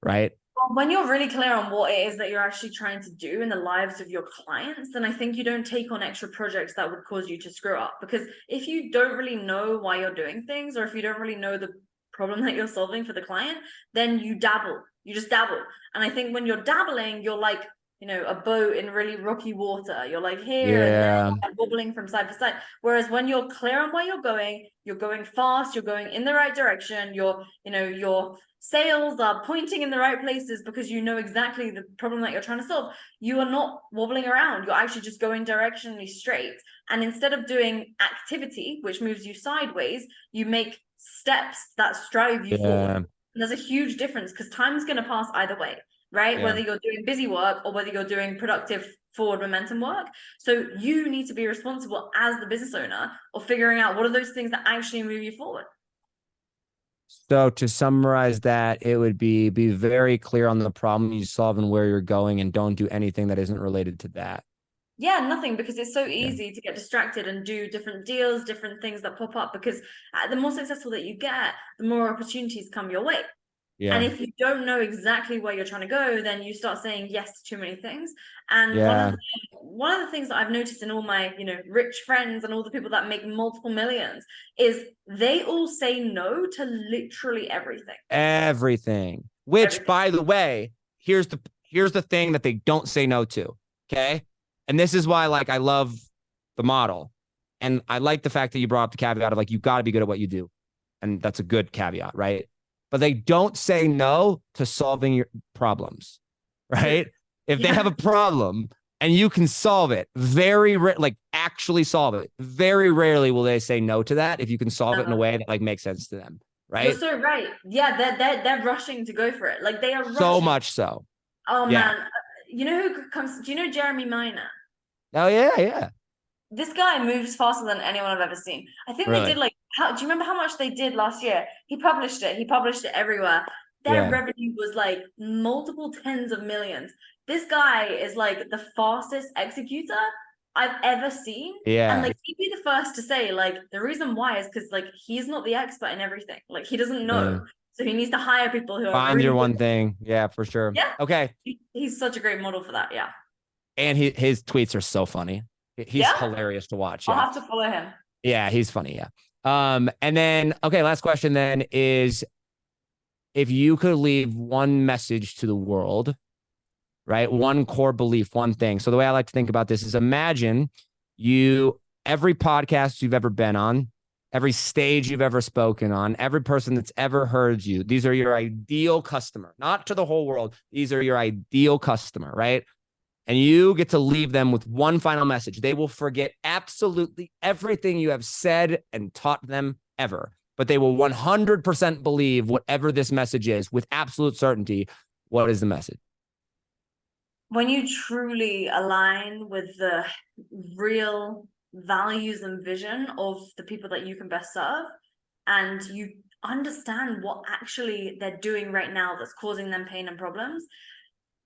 right? Well, when you're really clear on what it is that you're actually trying to do in the lives of your clients, then I think you don't take on extra projects that would cause you to screw up. Because if you don't really know why you're doing things, or if you don't really know the problem that you're solving for the client, then you just dabble. And I think when you're dabbling, you're like, a boat in really rocky water. You're like here and there, wobbling from side to side. Whereas when you're clear on where you're going fast, you're going in the right direction, your sales are pointing in the right places because you know exactly the problem that you're trying to solve. You are not wobbling around. You're actually just going directionally straight. And instead of doing activity, which moves you sideways, you make steps that strive you forward. And there's a huge difference because time's going to pass either way. Right? Whether you're doing busy work or whether you're doing productive forward momentum work. So you need to be responsible as the business owner of figuring out what are those things that actually move you forward. So to summarize that, it would be very clear on the problem you solve and where you're going and don't do anything that isn't related to that. Yeah, nothing, because it's so easy to get distracted and do different deals, different things that pop up, because the more successful that you get, the more opportunities come your way. Yeah. And if you don't know exactly where you're trying to go, then you start saying yes to too many things. And one of the things that I've noticed in all my, rich friends and all the people that make multiple millions is they all say no to literally everything. Which, by the way, here's the thing that they don't say no to. Okay. And this is why, like, I love the model. And I like the fact that you brought up the caveat of like, you got to be good at what you do. And that's a good caveat, right? But they don't say no to solving your problems, right? If they have a problem and you can solve it, actually solve it, very rarely will they say no to that if you can solve it in a way that like makes sense to them, right? You're so right. Yeah, they're rushing to go for it. Like they are rushing. So much so. Oh man, you know who comes? Do you know Jeremy Minor? Oh yeah. This guy moves faster than anyone I've ever seen. I think they did do you remember how much they did last year? He published it everywhere. Their revenue was like multiple tens of millions. This guy is like the fastest executor I've ever seen. Yeah. And like he'd be the first to say, like, the reason why is because like he's not the expert in everything. Like he doesn't know. So he needs to hire people who find your one thing. Yeah, for sure. Yeah. Okay. He's such a great model for that. Yeah. And his tweets are so funny. He's hilarious to watch. I'll have to follow him. Yeah, he's funny. Yeah. And then, okay, last question then is if you could leave one message to the world, right? One core belief, one thing. So the way I like to think about this is imagine every podcast you've ever been on, every stage you've ever spoken on, every person that's ever heard you, these are your ideal customer, not to the whole world. These are your ideal customer, right? And you get to leave them with one final message. They will forget absolutely everything you have said and taught them ever. but they will 100% believe whatever this message is with absolute certainty. What is the message? When you truly align with the real values and vision of the people that you can best serve, and you understand what actually they're doing right now that's causing them pain and problems,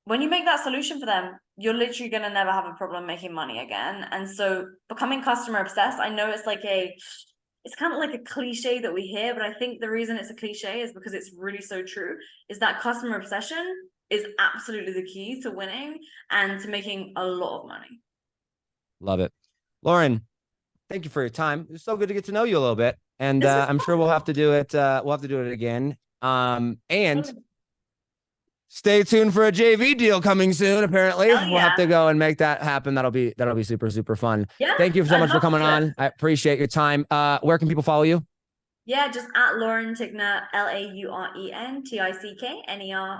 when you make that solution for them, you're literally going to never have a problem making money again. And so becoming customer obsessed, I know it's kind of like a cliche that we hear, but I think the reason it's a cliche is because it's really so true, is that customer obsession is absolutely the key to winning and to making a lot of money. Love it. Lauren, thank you for your time. It's so good to get to know you a little bit. And I'm sure we'll have to do it. We'll have to do it again. And stay tuned for a JV deal coming soon. Apparently, we'll have to go and make that happen. That'll be super, super fun. Yeah, thank you so much for coming on. I appreciate your time. Where can people follow you? Yeah, just at Lauren Tickner, LaurenTickner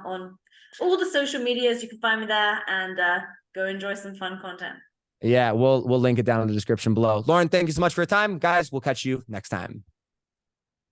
on all the social medias. You can find me there, and go enjoy some fun content. Yeah, we'll link it down in the description below. Lauren, thank you so much for your time. Guys, we'll catch you next time.